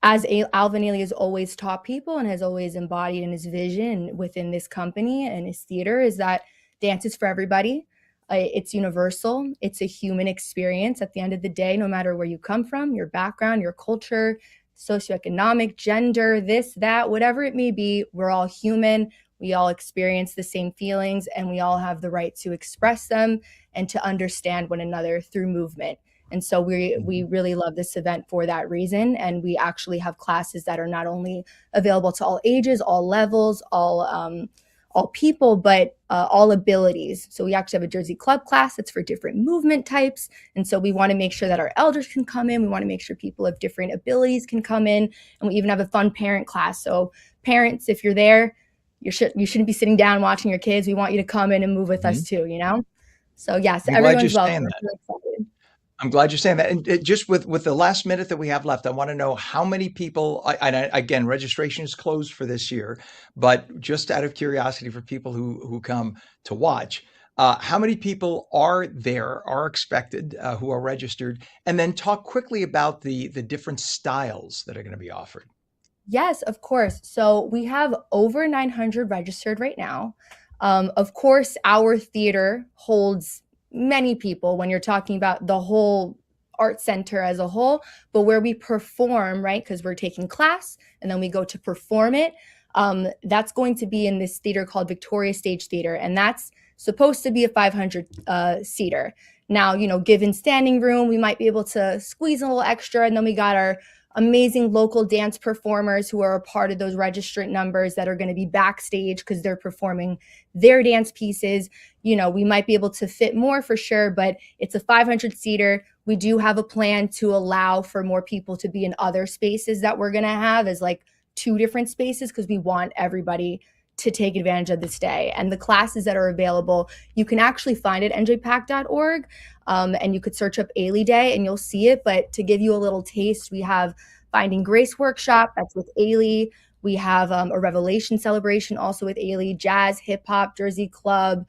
as Alvin Ailey has always taught people and has always embodied in his vision within this company and his theater, is that dance is for everybody. It's universal. It's a human experience at the end of the day, no matter where you come from, your background, your culture, socioeconomic, gender, this, that, whatever it may be, we're all human. We all experience the same feelings, and we all have the right to express them and to understand one another through movement. And so we really love this event for that reason. And we actually have classes that are not only available to all ages, all levels, all people, but all abilities. So we actually have a Jersey Club class that's for different movement types. And so we want to make sure that our elders can come in. We want to make sure people of different abilities can come in. And we even have a fun parent class. So parents, if you're there, you shouldn't be sitting down watching your kids. We want you to come in and move with us too, you know? So yes, everyone's welcome. We're really excited. I'm glad you're saying that. And just with the last minute that we have left, I want to know how many people, again, registration is closed for this year, but just out of curiosity for people who come to watch, how many people are expected, who are registered? And then talk quickly about the different styles that are going to be offered. Yes, of course. So we have over 900 registered right now. Of course, our theater holds many people when you're talking about the whole art center as a whole, but where we perform, right, because we're taking class and then we go to perform it, that's going to be in this theater called Victoria Stage Theater, and that's supposed to be a 500 seater. Now, given standing room, we might be able to squeeze a little extra, and then we got our amazing local dance performers who are a part of those registrant numbers that are going to be backstage because they're performing their dance pieces. We might be able to fit more for sure, but it's a 500 seater. We do have a plan to allow for more people to be in other spaces that we're going to have as like 2 different spaces, because we want everybody to take advantage of this day. And the classes that are available, you can actually find at njpac.org, and you could search up Ailey Day and you'll see it. But to give you a little taste, we have Finding Grace Workshop, that's with Ailey. We have a Revelation Celebration also with Ailey, jazz, hip hop, Jersey Club.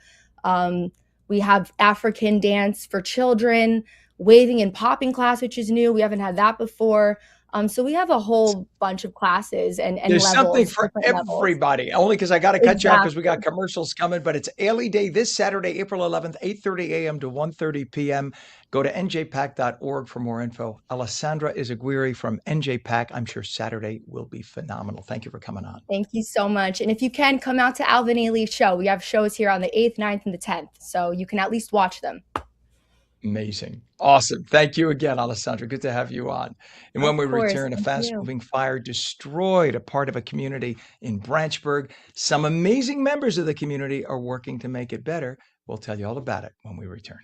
We have African dance for children, waving and popping class, which is new. We haven't had that before. So we have a whole bunch of classes and there's levels, something for everybody. Levels. Only because I got to cut you off because we got commercials coming. But it's Ailey Day this Saturday, April 11th, 8:30 a.m. to 1:30 p.m. Go to njpac.org for more info. Alessandra Izaguirre from NJPAC. I'm sure Saturday will be phenomenal. Thank you for coming on. Thank you so much. And if you can, come out to Alvin Ailey's show. We have shows here on the 8th, 9th, and the 10th. So you can at least watch them. Amazing. Awesome. Thank you again, Alessandra. Good to have you on. And when we return, a fast-moving fire destroyed a part of a community in Branchburg. Some amazing members of the community are working to make it better. We'll tell you all about it when we return.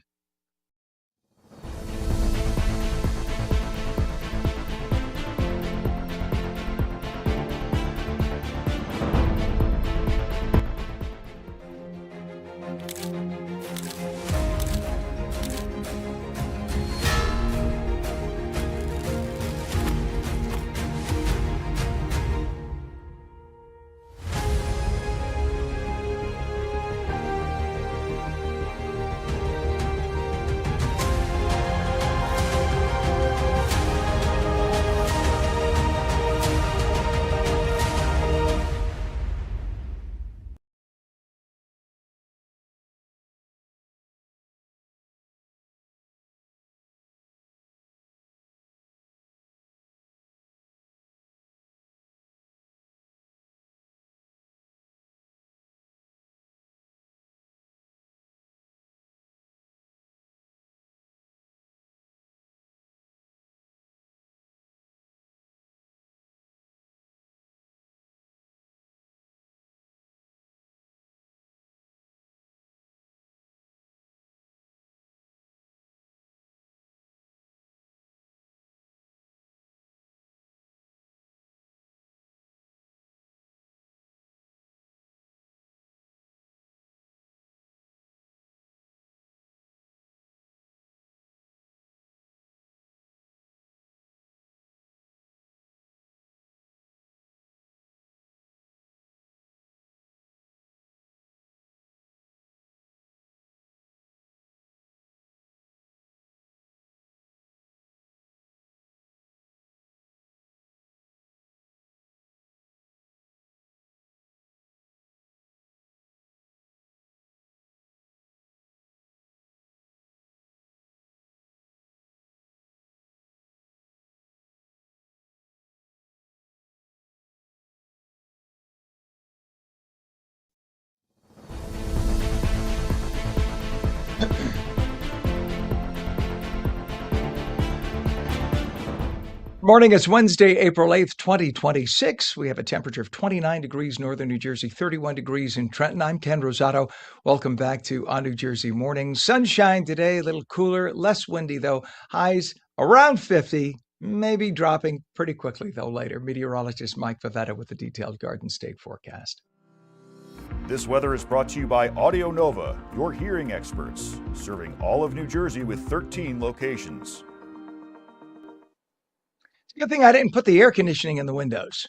Morning, it's Wednesday, April 8th, 2026. We have a temperature of 29 degrees northern New Jersey, 31 degrees in Trenton. I'm Ken Rosato. Welcome back to On New Jersey Morning. Sunshine today, a little cooler, less windy though. Highs around 50, maybe dropping pretty quickly though later. Meteorologist Mike Favetta with the detailed Garden State forecast. This weather is brought to you by Audio Nova, your hearing experts, serving all of New Jersey with 13 locations. Good thing I didn't put the air conditioning in the windows.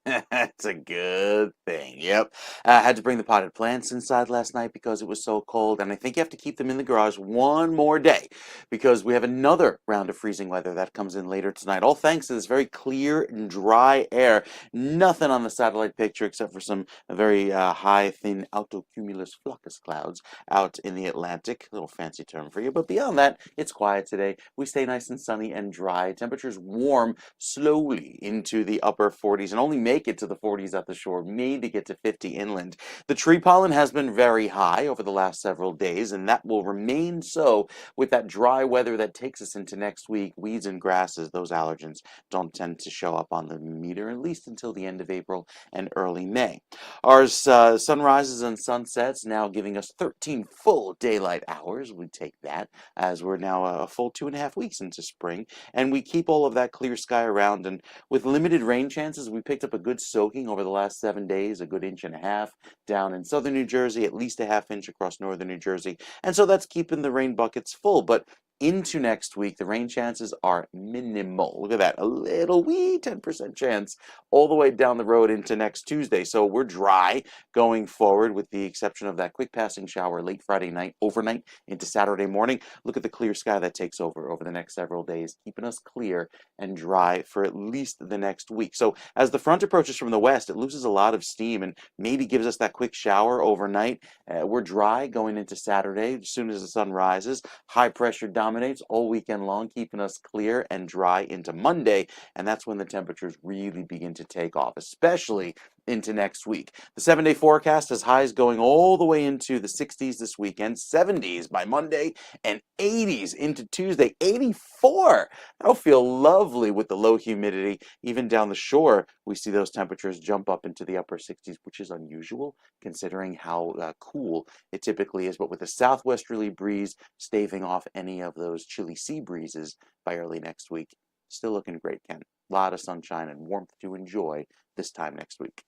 That's a good thing. Yep. I had to bring the potted plants inside last night because it was so cold, and I think you have to keep them in the garage one more day because we have another round of freezing weather that comes in later tonight. All thanks to this very clear and dry air. Nothing on the satellite picture except for some very high, thin altocumulus flocus clouds out in the Atlantic. A little fancy term for you, but beyond that, it's quiet today. We stay nice and sunny and dry. Temperatures warm slowly into the upper 40s. And only make it to the 40s at the shore, maybe get to 50 inland. The tree pollen has been very high over the last several days, and that will remain so with that dry weather that takes us into next week. Weeds and grasses, those allergens, don't tend to show up on the meter, at least until the end of April and early May. Our sunrises and sunsets now giving us 13 full daylight hours. We take that as we're now a full 2.5 weeks into spring, and we keep all of that clear sky around. And with limited rain chances, we picked up a good soaking over the last 7 days, a good 1.5 inches down in southern New Jersey, at least a 1/2 inch across northern New Jersey. And so that's keeping the rain buckets full. But into next week, the rain chances are minimal. Look at that, a little wee 10% chance all the way down the road into next Tuesday. So we're dry going forward with the exception of that quick passing shower late Friday night, overnight into Saturday morning. Look at the clear sky that takes over the next several days, keeping us clear and dry for at least the next week. So as the front approaches from the west, it loses a lot of steam and maybe gives us that quick shower overnight. We're dry going into Saturday as soon as the sun rises. High pressure dominates all weekend long, keeping us clear and dry into Monday, and that's when the temperatures really begin to take off, especially into next week. The 7-day forecast has highs going all the way into the 60s this weekend, 70s by Monday, and 80s into Tuesday. 84! That'll feel lovely with the low humidity. Even down the shore, we see those temperatures jump up into the upper 60s, which is unusual considering how cool it typically is. But with a southwesterly breeze staving off any of those chilly sea breezes by early next week, still looking great, Ken. A lot of sunshine and warmth to enjoy this time next week.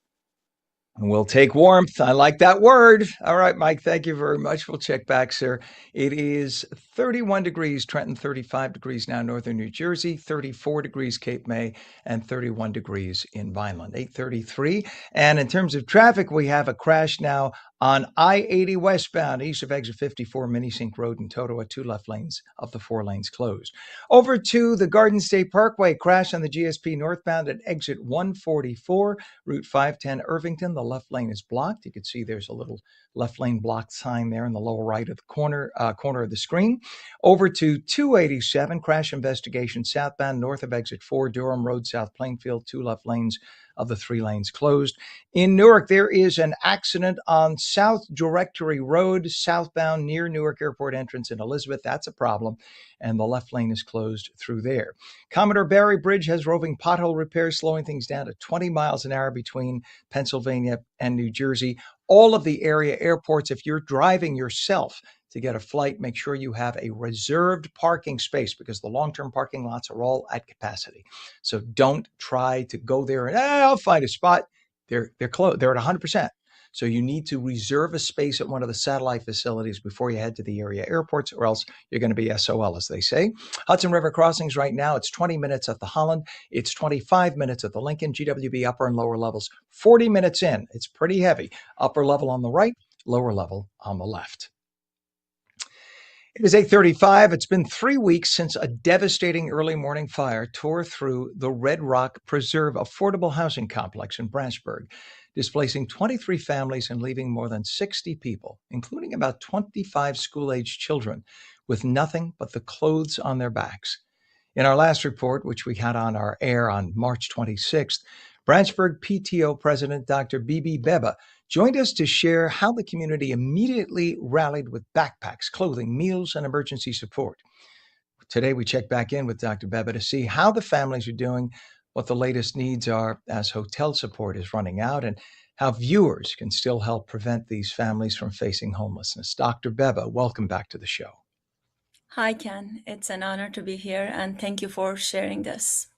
We'll take warmth. I like that word. All right, Mike, thank you very much. We'll check back, sir. It is 31 degrees, Trenton, 35 degrees now, northern New Jersey, 34 degrees, Cape May, and 31 degrees in Vineland, 8:33. And in terms of traffic, we have a crash now on I-80 westbound, east of exit 54, Minisink Road in Totowa, 2 left lanes of the 4 lanes closed. Over to the Garden State Parkway, crash on the GSP northbound at exit 144, Route 510 Irvington. The left lane is blocked. You can see there's a little left lane blocked sign there in the lower right of the corner of the screen. Over to 287, crash investigation southbound north of exit 4, Durham Road, South Plainfield, 2 left lanes of the 3 lanes closed. In Newark, there is an accident on South Directory Road, southbound near Newark Airport entrance in Elizabeth. That's a problem, and the left lane is closed through there. Commodore Barry Bridge has roving pothole repairs, slowing things down to 20 miles an hour between Pennsylvania and New Jersey. All of the area airports, if you're driving yourself to get a flight, make sure you have a reserved parking space because the long-term parking lots are all at capacity. So don't try to go there and I'll find a spot. They're closed. They're at 100%. So you need to reserve a space at one of the satellite facilities before you head to the area airports, or else you're going to be SOL, as they say. Hudson River crossings right now, it's 20 minutes at the Holland. It's 25 minutes at the Lincoln, GWB upper and lower levels. 40 minutes in. It's pretty heavy. Upper level on the right, lower level on the left. It is 8:35. It's been 3 weeks since a devastating early morning fire tore through the Red Rock Preserve affordable housing complex in Branchburg, displacing 23 families and leaving more than 60 people, including about 25 school-aged children, with nothing but the clothes on their backs. In our last report, which we had on our air on March 26th, Branchburg PTO President Dr. Bibi Beba joined us to share how the community immediately rallied with backpacks, clothing, meals, and emergency support. today we check back in with Dr. Beba to see how the families are doing, what the latest needs are as hotel support is running out, and how viewers can still help prevent these families from facing homelessness. Dr. Beba, welcome back to the show. Hi, Ken. It's an honor to be here, and thank you for sharing this.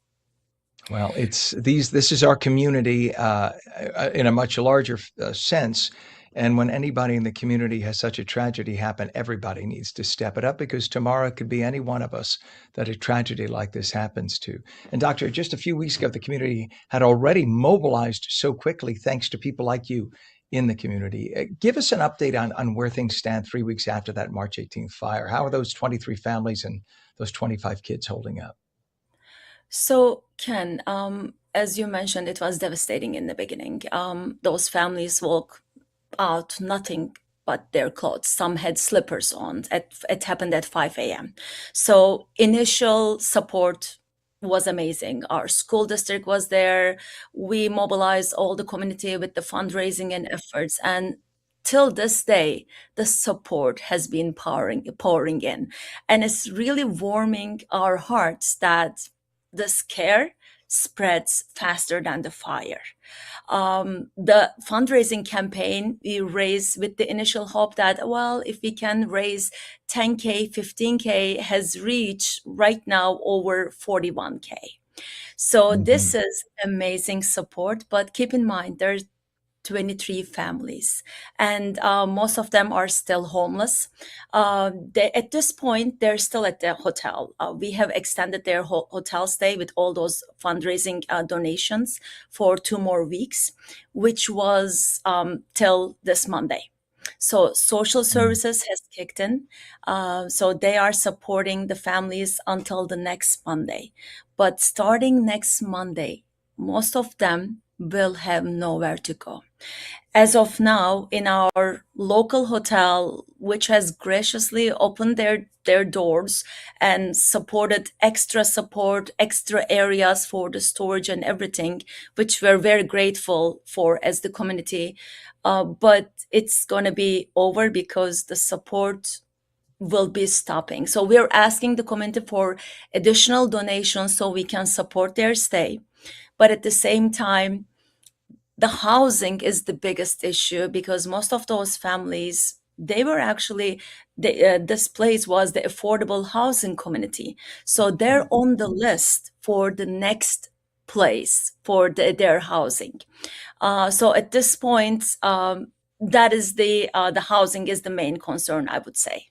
Well, this is our community in a much larger sense. And when anybody in the community has such a tragedy happen, everybody needs to step it up, because tomorrow it could be any one of us that a tragedy like this happens to. And Doctor, just a few weeks ago, the community had already mobilized so quickly thanks to people like you in the community. Give us an update on where things stand 3 weeks after that March 18th fire. How are those 23 families and those 25 kids holding up? So, Ken, as you mentioned, it was devastating in the beginning. Those families woke out nothing but their clothes. Some had slippers on. It happened at 5 a.m. So initial support was amazing. Our school district was there. We mobilized all the community with the fundraising and efforts. And till this day, the support has been pouring in. And it's really warming our hearts that this care spreads faster than the fire. The fundraising campaign we raised with the initial hope that, well, if we can raise 10K, 15K, has reached right now over 41K. So this is amazing support, but keep in mind there's 23 families, and most of them are still homeless. At this point, they're still at the hotel. We have extended their hotel stay with all those fundraising donations for 2 more weeks, which was till this Monday. So social services has kicked in. So they are supporting the families until the next Monday. But starting next Monday, most of them will have nowhere to go. As of now, in our local hotel, which has graciously opened their doors and supported extra support, extra areas for the storage and everything, which we're very grateful for as the community. But it's going to be over because the support will be stopping. So we're asking the community for additional donations so we can support their stay. But at the same time, the housing is the biggest issue, because most of those families, they were actually, this place was the affordable housing community. So they're on the list for the next place for their housing. So at this point, that is the housing is the main concern, I would say.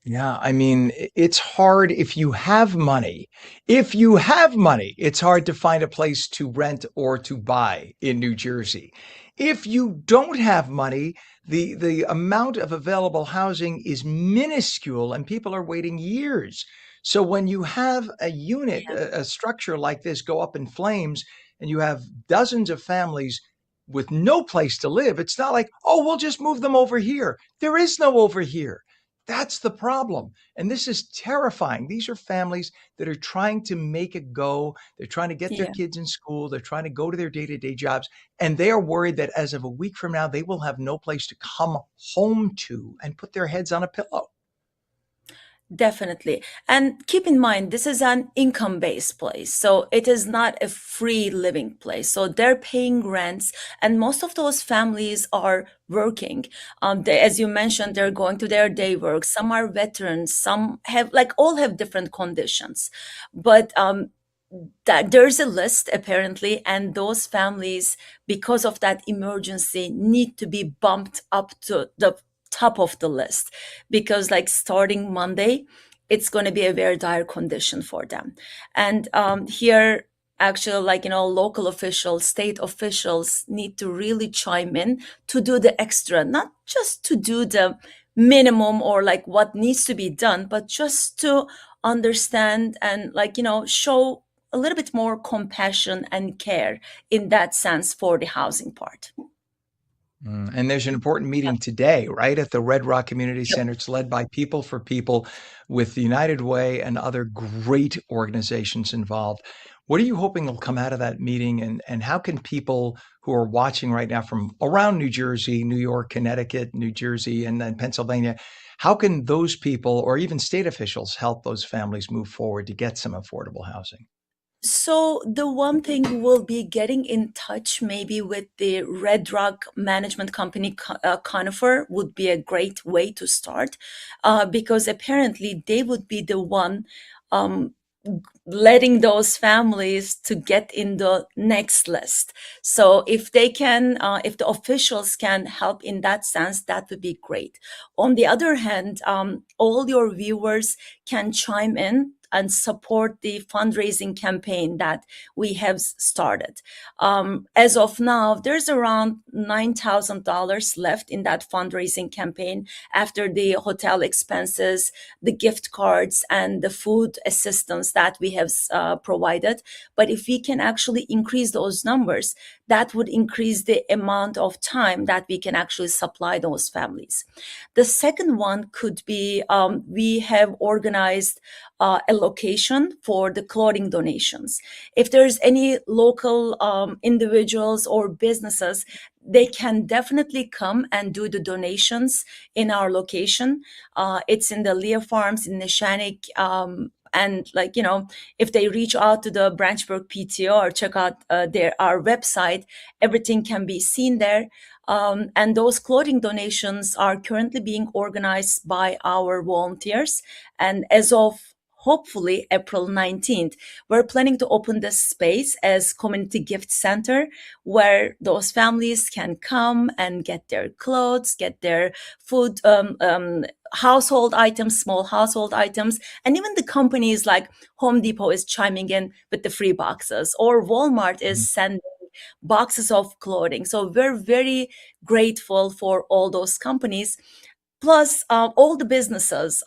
Yeah, I mean, it's hard if you have money. If you have money, it's hard to find a place to rent or to buy in New Jersey. If you don't have money, the amount of available housing is minuscule and people are waiting years. So when you have a unit, a structure like this go up in flames, and you have dozens of families with no place to live, it's not like, oh, we'll just move them over here. There is no over here. That's the problem. And this is terrifying. These are families that are trying to make a go. They're trying to get their kids in school. They're trying to go to their day-to-day jobs. And they are worried that as of a week from now, they will have no place to come home to and put their heads on a pillow. Definitely. And keep in mind, this is an income-based place. So it is not a free living place. So they're paying rents, and most of those families are working. As you mentioned, they're going to their day work. Some are veterans. Some have, all have different conditions. But that there's a list apparently, and those families, because of that emergency, need to be bumped up to the top of the list, because starting Monday, it's going to be a very dire condition for them. And here, actually, local officials, state officials need to really chime in to do the extra, not just to do the minimum or what needs to be done, but just to understand and show a little bit more compassion and care in that sense for the housing part. And there's an important meeting today, right, at the Red Rock Community Center. It's led by People for People with the United Way and other great organizations involved. What are you hoping will come out of that meeting? And how can people who are watching right now from around New Jersey, New York, Connecticut, New Jersey, and then Pennsylvania, how can those people or even state officials help those families move forward to get some affordable housing? So the one thing we'll be getting in touch maybe with the Red Rock Management Company, Conifer, would be a great way to start, because apparently they would be the one um, letting those families to get in the next list. So if they can, if the officials can help in that sense, that would be great. On the other hand, all your viewers can chime in and support the fundraising campaign that we have started. As of now, there's around $9,000 left in that fundraising campaign after the hotel expenses, the gift cards, and the food assistance that we have provided. But if we can actually increase those numbers, that would increase the amount of time that we can actually supply those families. The second one could be we have organized a location for the clothing donations. If there's any local individuals or businesses, they can definitely come and do the donations in our location. It's in the Leah Farms in Neshannock. And if they reach out to the Branchburg PTO or check out our website, everything can be seen there. And those clothing donations are currently being organized by our volunteers. And as of hopefully April 19th, we're planning to open this space as community gift center where those families can come and get their clothes, get their food, household items, small household items, and even the companies like Home Depot is chiming in with the free boxes, or Walmart is sending boxes of clothing. So we're very grateful for all those companies. Plus, all the businesses.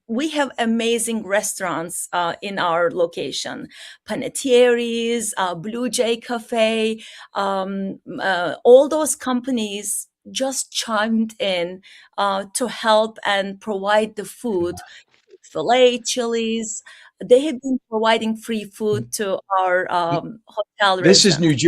We have amazing restaurants in our location. Panettieri's, Blue Jay Cafe, all those companies just chimed in to help and provide the food. Filet, chilies. They have been providing free food to our hotel This is New residents.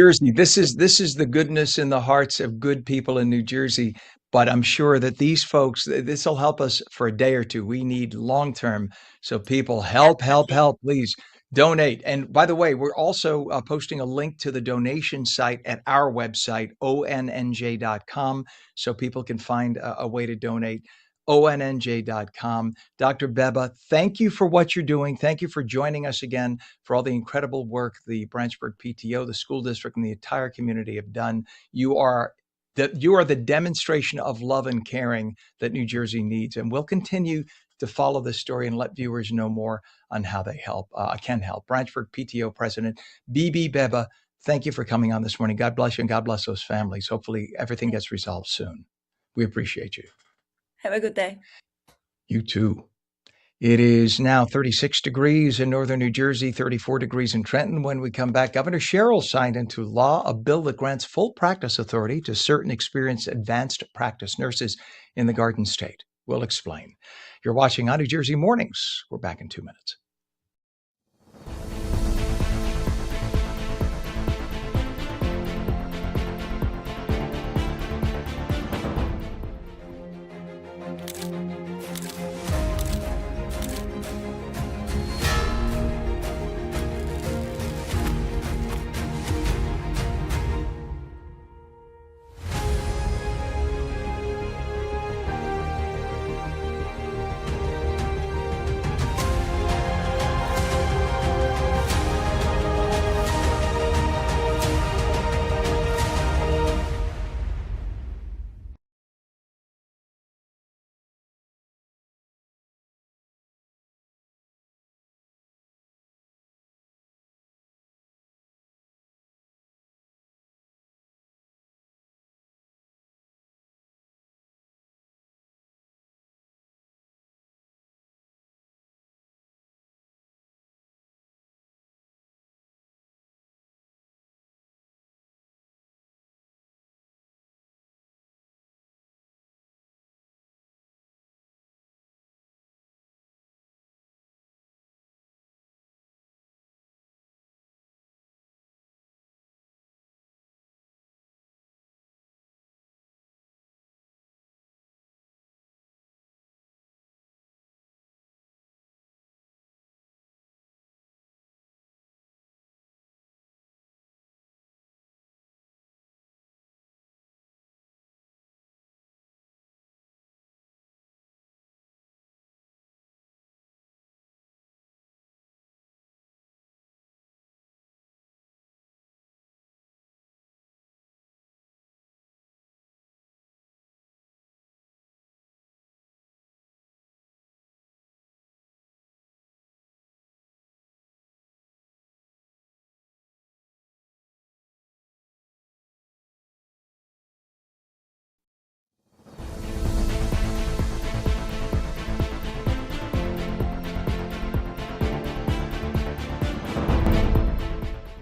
Jersey. This is the goodness in the hearts of good people in New Jersey. But I'm sure that these folks, this will help us for a day or two. We need long term. So people, help, help, Definitely. help, please donate. And by the way, we're also posting a link to the donation site at our website, onnj.com, so people can find a way to donate. onnj.com. Dr. Beba, thank you for what you're doing. Thank you for joining us again, for all the incredible work the Branchburg PTO, the school district, and the entire community have done. You are the demonstration of love and caring that New Jersey needs. And we'll continue to follow this story and let viewers know more on how they can help. Branchburg PTO President Bibi Beba, thank you for coming on this morning. God bless you and God bless those families. Hopefully everything gets resolved soon. We appreciate you. Have a good day. You too. It is now 36 degrees in northern New Jersey, 34 degrees in Trenton. When we come back, Governor Sherrill signed into law a bill that grants full practice authority to certain experienced advanced practice nurses in the Garden State. We'll explain. You're watching On New Jersey Mornings. We're back in 2 minutes.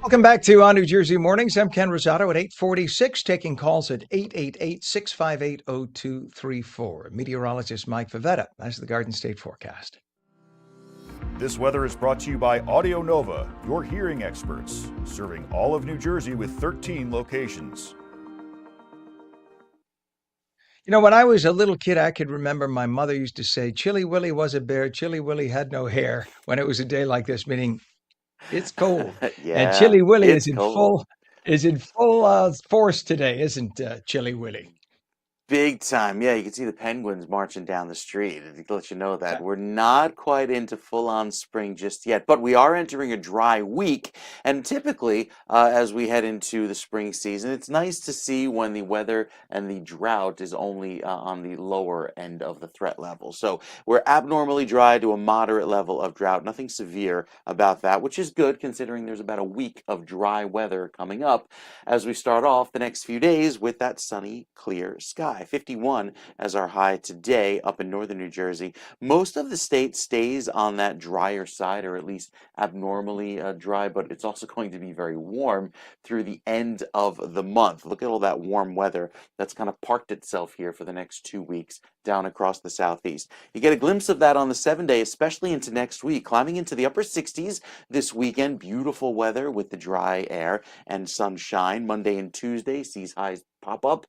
Welcome back to On New Jersey Mornings. I'm Ken Rosato at 8:46, taking calls at 888-658-0234. Meteorologist Mike Favetta has the Garden State forecast. This weather is brought to you by Audio Nova, your hearing experts, serving all of New Jersey with 13 locations. You know, when I was a little kid, I could remember my mother used to say, Chilly Willy was a bear, Chilly Willy had no hair, when it was a day like this, meaning it's cold. And Yeah, Chilly Willy it's cold. is in full force today, isn't Chilly Willy? Big time. Yeah, you can see the penguins marching down the street. To let you know that we're not quite into full-on spring just yet, but we are entering a dry week. And typically, as we head into the spring season, it's nice to see when the weather and the drought is only on the lower end of the threat level. So we're abnormally dry to a moderate level of drought. Nothing severe about that, which is good considering there's about a week of dry weather coming up as we start off the next few days with that sunny, clear sky. 51 as our high today up in northern New Jersey. Most of the state stays on that drier side, or at least abnormally dry, but it's also going to be very warm through the end of the month. Look at all that warm weather that's kind of parked itself here for the next 2 weeks down across the southeast. You get a glimpse of that on the 7-day, especially into next week, climbing into the upper 60s this weekend. Beautiful weather with the dry air and sunshine. Monday and Tuesday sees highs pop up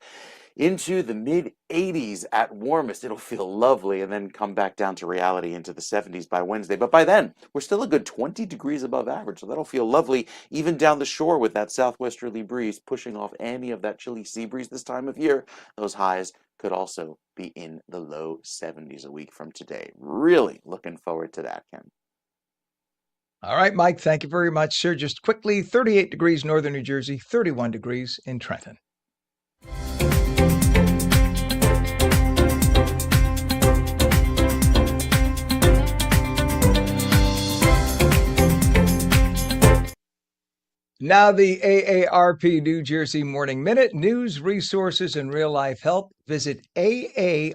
into the mid 80s at warmest. It'll feel lovely and then come back down to reality into the 70s by Wednesday. But by then, we're still a good 20 degrees above average. So that'll feel lovely even down the shore with that southwesterly breeze pushing off any of that chilly sea breeze this time of year. Those highs could also be in the low 70s a week from today. Really looking forward to that, Ken. All right, Mike, thank you very much, sir. Just quickly, 38 degrees northern New Jersey, 31 degrees in Trenton. Now the AARP New Jersey Morning Minute, news, resources, and real-life help. Visit aarp.org.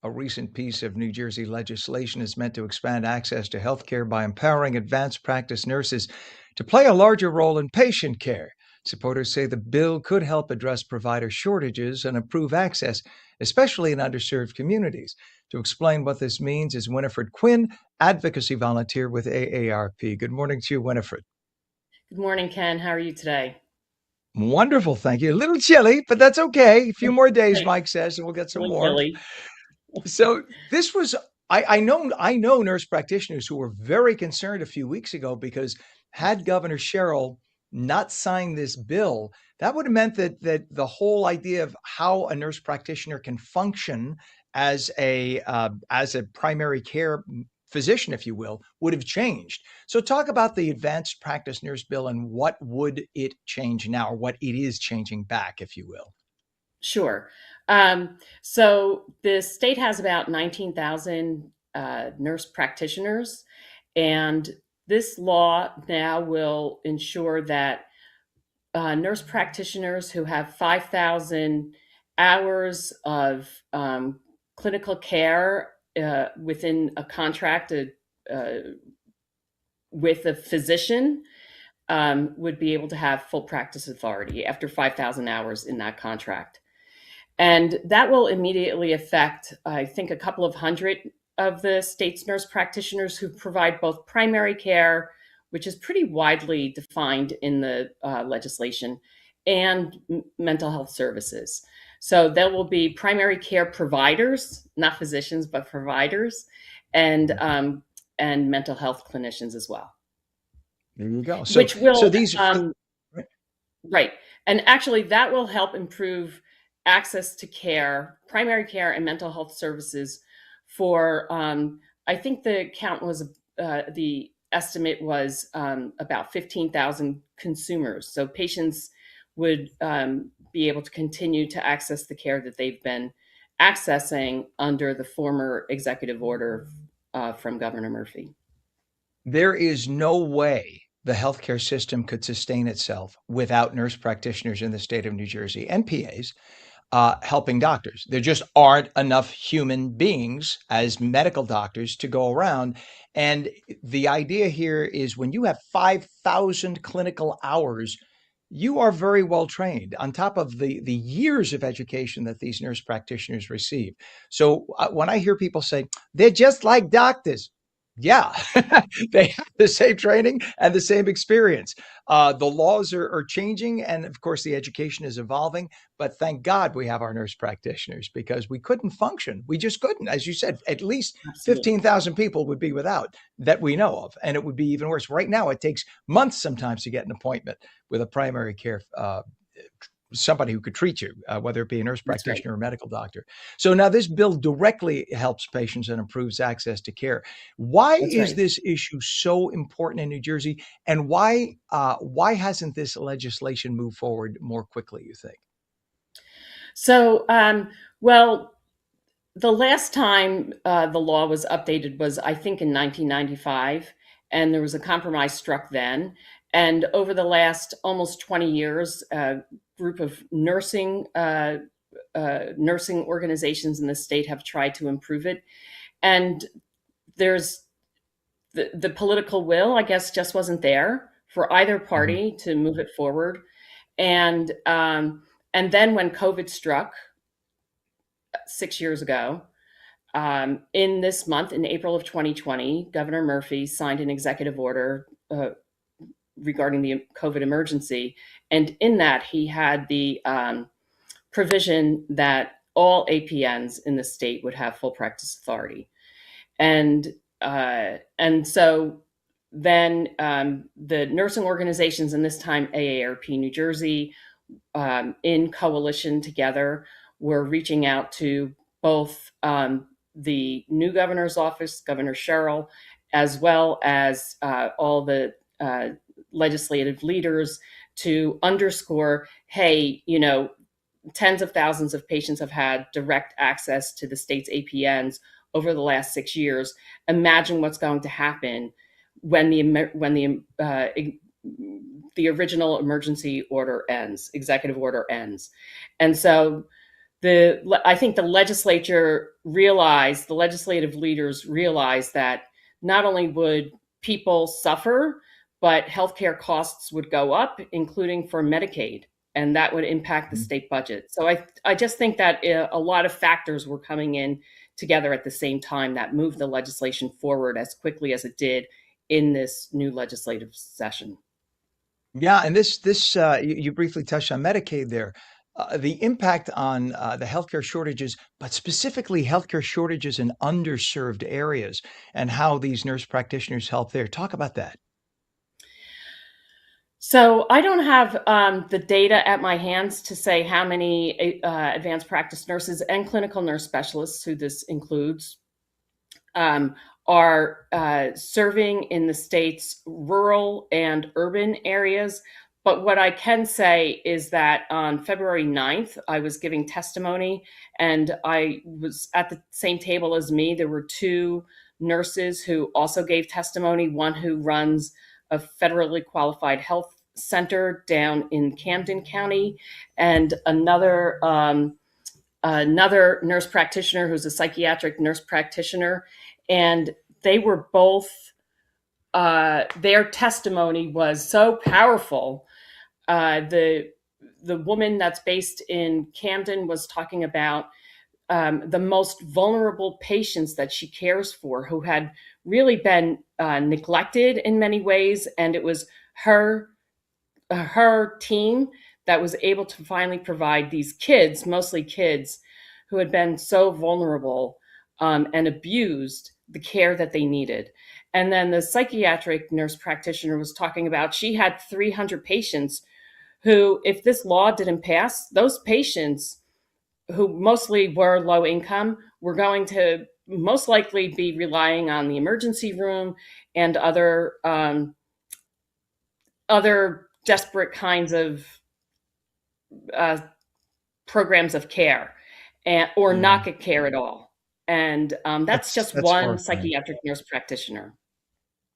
A recent piece of New Jersey legislation is meant to expand access to health care by empowering advanced practice nurses to play a larger role in patient care. Supporters say the bill could help address provider shortages and improve access, especially in underserved communities. To explain what this means is Winifred Quinn, advocacy volunteer with AARP. Good morning to you, Winifred. Good morning, Ken. How are you today? Wonderful, thank you. A little chilly, but that's okay. A few more days, Mike says, and we'll get some warmth. So this was, I know nurse practitioners who were very concerned a few weeks ago because had Governor Sherrill not signed this bill, that would have meant that the whole idea of how a nurse practitioner can function as a primary care physician, if you will, would have changed. So talk about the advanced practice nurse bill and what would it change now, or what it is changing back, if you will. Sure. So the state has about 19,000 nurse practitioners, and this law now will ensure that nurse practitioners who have 5,000 hours of clinical care within a contract with a physician would be able to have full practice authority after 5,000 hours in that contract. And that will immediately affect, I think, a couple of hundred of the state's nurse practitioners who provide both primary care, which is pretty widely defined in the legislation, and mental health services. So there will be primary care providers, not physicians, but providers, and mental health clinicians as well. There you go. Right. And actually that will help improve access to care, primary care and mental health services for, I think the count was, the estimate was about 15,000 consumers. So patients would be able to continue to access the care that they've been accessing under the former executive order from Governor Murphy. There is no way the healthcare system could sustain itself without nurse practitioners in the state of New Jersey and PAs. helping doctors. There just aren't enough human beings as medical doctors to go around. And the idea here is when you have 5,000 clinical hours, you are very well trained on top of the years of education that these nurse practitioners receive. So when I hear people say they're just like doctors, yeah, they have the same training and the same experience. The laws are changing, and of course, the education is evolving. But thank God we have our nurse practitioners because we couldn't function. We just couldn't. As you said, at least Absolutely. 15,000 people would be without that we know of. And it would be even worse. Right now, it takes months sometimes to get an appointment with a primary care somebody who could treat you, whether it be a nurse That's right. practitioner or a medical doctor. So now this bill directly helps patients and improves access to care. Why That's is right. this issue so important in New Jersey, and why hasn't this legislation moved forward more quickly, you think? So, well, the last time the law was updated was, I think, in 1995, and there was a compromise struck then. And over the last almost 20 years, a group of nursing organizations in the state have tried to improve it. And there's the political will, I guess, just wasn't there for either party to move it forward. And then when COVID struck 6 years ago, in this month, in April of 2020, Governor Murphy signed an executive order regarding the COVID emergency. And in that, he had the provision that all APNs in the state would have full practice authority. And so then the nursing organizations, and this time AARP New Jersey, in coalition together, were reaching out to both the new governor's office, Governor Sherrill, as well as all the legislative leaders to underscore, hey, tens of thousands of patients have had direct access to the state's APNs over the last 6 years. Imagine what's going to happen when the original emergency order ends, executive order ends. And so I think the legislative leaders realized that not only would people suffer, but healthcare costs would go up, including for Medicaid, and that would impact the state budget. So I just think that a lot of factors were coming in together at the same time that moved the legislation forward as quickly as it did in this new legislative session. Yeah, and this you briefly touched on Medicaid there. The impact on the healthcare shortages, but specifically healthcare shortages in underserved areas, and how these nurse practitioners help there. Talk about that. So I don't have the data at my hands to say how many advanced practice nurses and clinical nurse specialists, who this includes, are serving in the state's rural and urban areas. But what I can say is that on February 9th, I was giving testimony, and I was at the same table as me. There were two nurses who also gave testimony, one who runs a federally qualified health center down in Camden County, and another nurse practitioner who's a psychiatric nurse practitioner. And they were both, their testimony was so powerful. The woman that's based in Camden was talking about the most vulnerable patients that she cares for, who had really been neglected in many ways. And it was her team that was able to finally provide these kids, mostly kids, who had been so vulnerable and abused, the care that they needed. And then the psychiatric nurse practitioner was talking about, she had 300 patients who, if this law didn't pass, those patients, who mostly were low income, were going to most likely be relying on the emergency room and other desperate kinds of programs of care, or not get care at all. And that's just one horrifying. psychiatric nurse practitioner.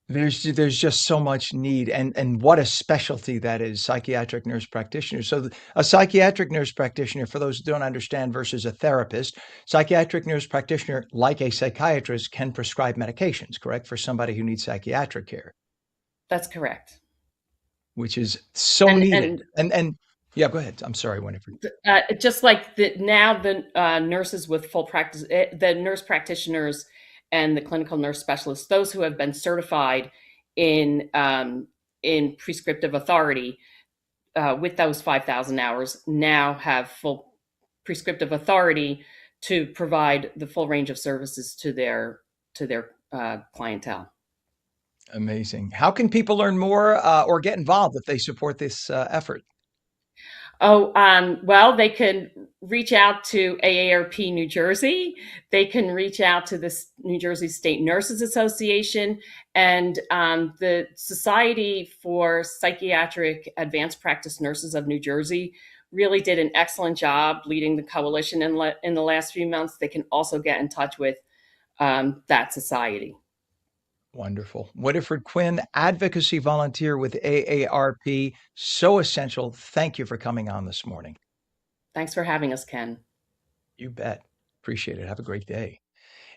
There's just so much need, and what a specialty that is, psychiatric nurse practitioner. So a psychiatric nurse practitioner, for those who don't understand, versus a therapist, psychiatric nurse practitioner, like a psychiatrist, can prescribe medications, correct, for somebody who needs psychiatric care, That's correct. which is so And needed. And yeah, go ahead. I'm sorry, Winifred. just like now the nurses with full practice, the nurse practitioners and the clinical nurse specialists, those who have been certified in prescriptive authority with those 5,000 hours, now have full prescriptive authority to provide the full range of services to their clientele. Amazing. How can people learn more or get involved if they support this effort? Oh, well, they can reach out to AARP New Jersey. They can reach out to the New Jersey State Nurses Association and the Society for Psychiatric Advanced Practice Nurses of New Jersey really did an excellent job leading the coalition in the last few months. They can also get in touch with that society. Wonderful. Winifred Quinn, advocacy volunteer with AARP. So essential. Thank you for coming on this morning. Thanks for having us, Ken. You bet. Appreciate it. Have a great day.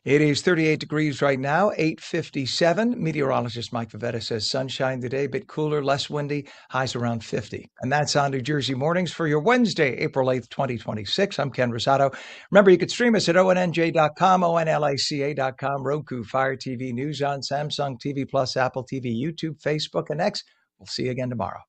It is 38 degrees right now, 8:57. Meteorologist Mike Favetta says sunshine today, a bit cooler, less windy, highs around 50. And that's on New Jersey Mornings for your Wednesday, April 8th, 2026. I'm Ken Rosato. Remember, you can stream us at onnj.com, onlaca.com, Roku, Fire TV, News on, Samsung TV Plus, Apple TV, YouTube, Facebook, and X. We'll see you again tomorrow.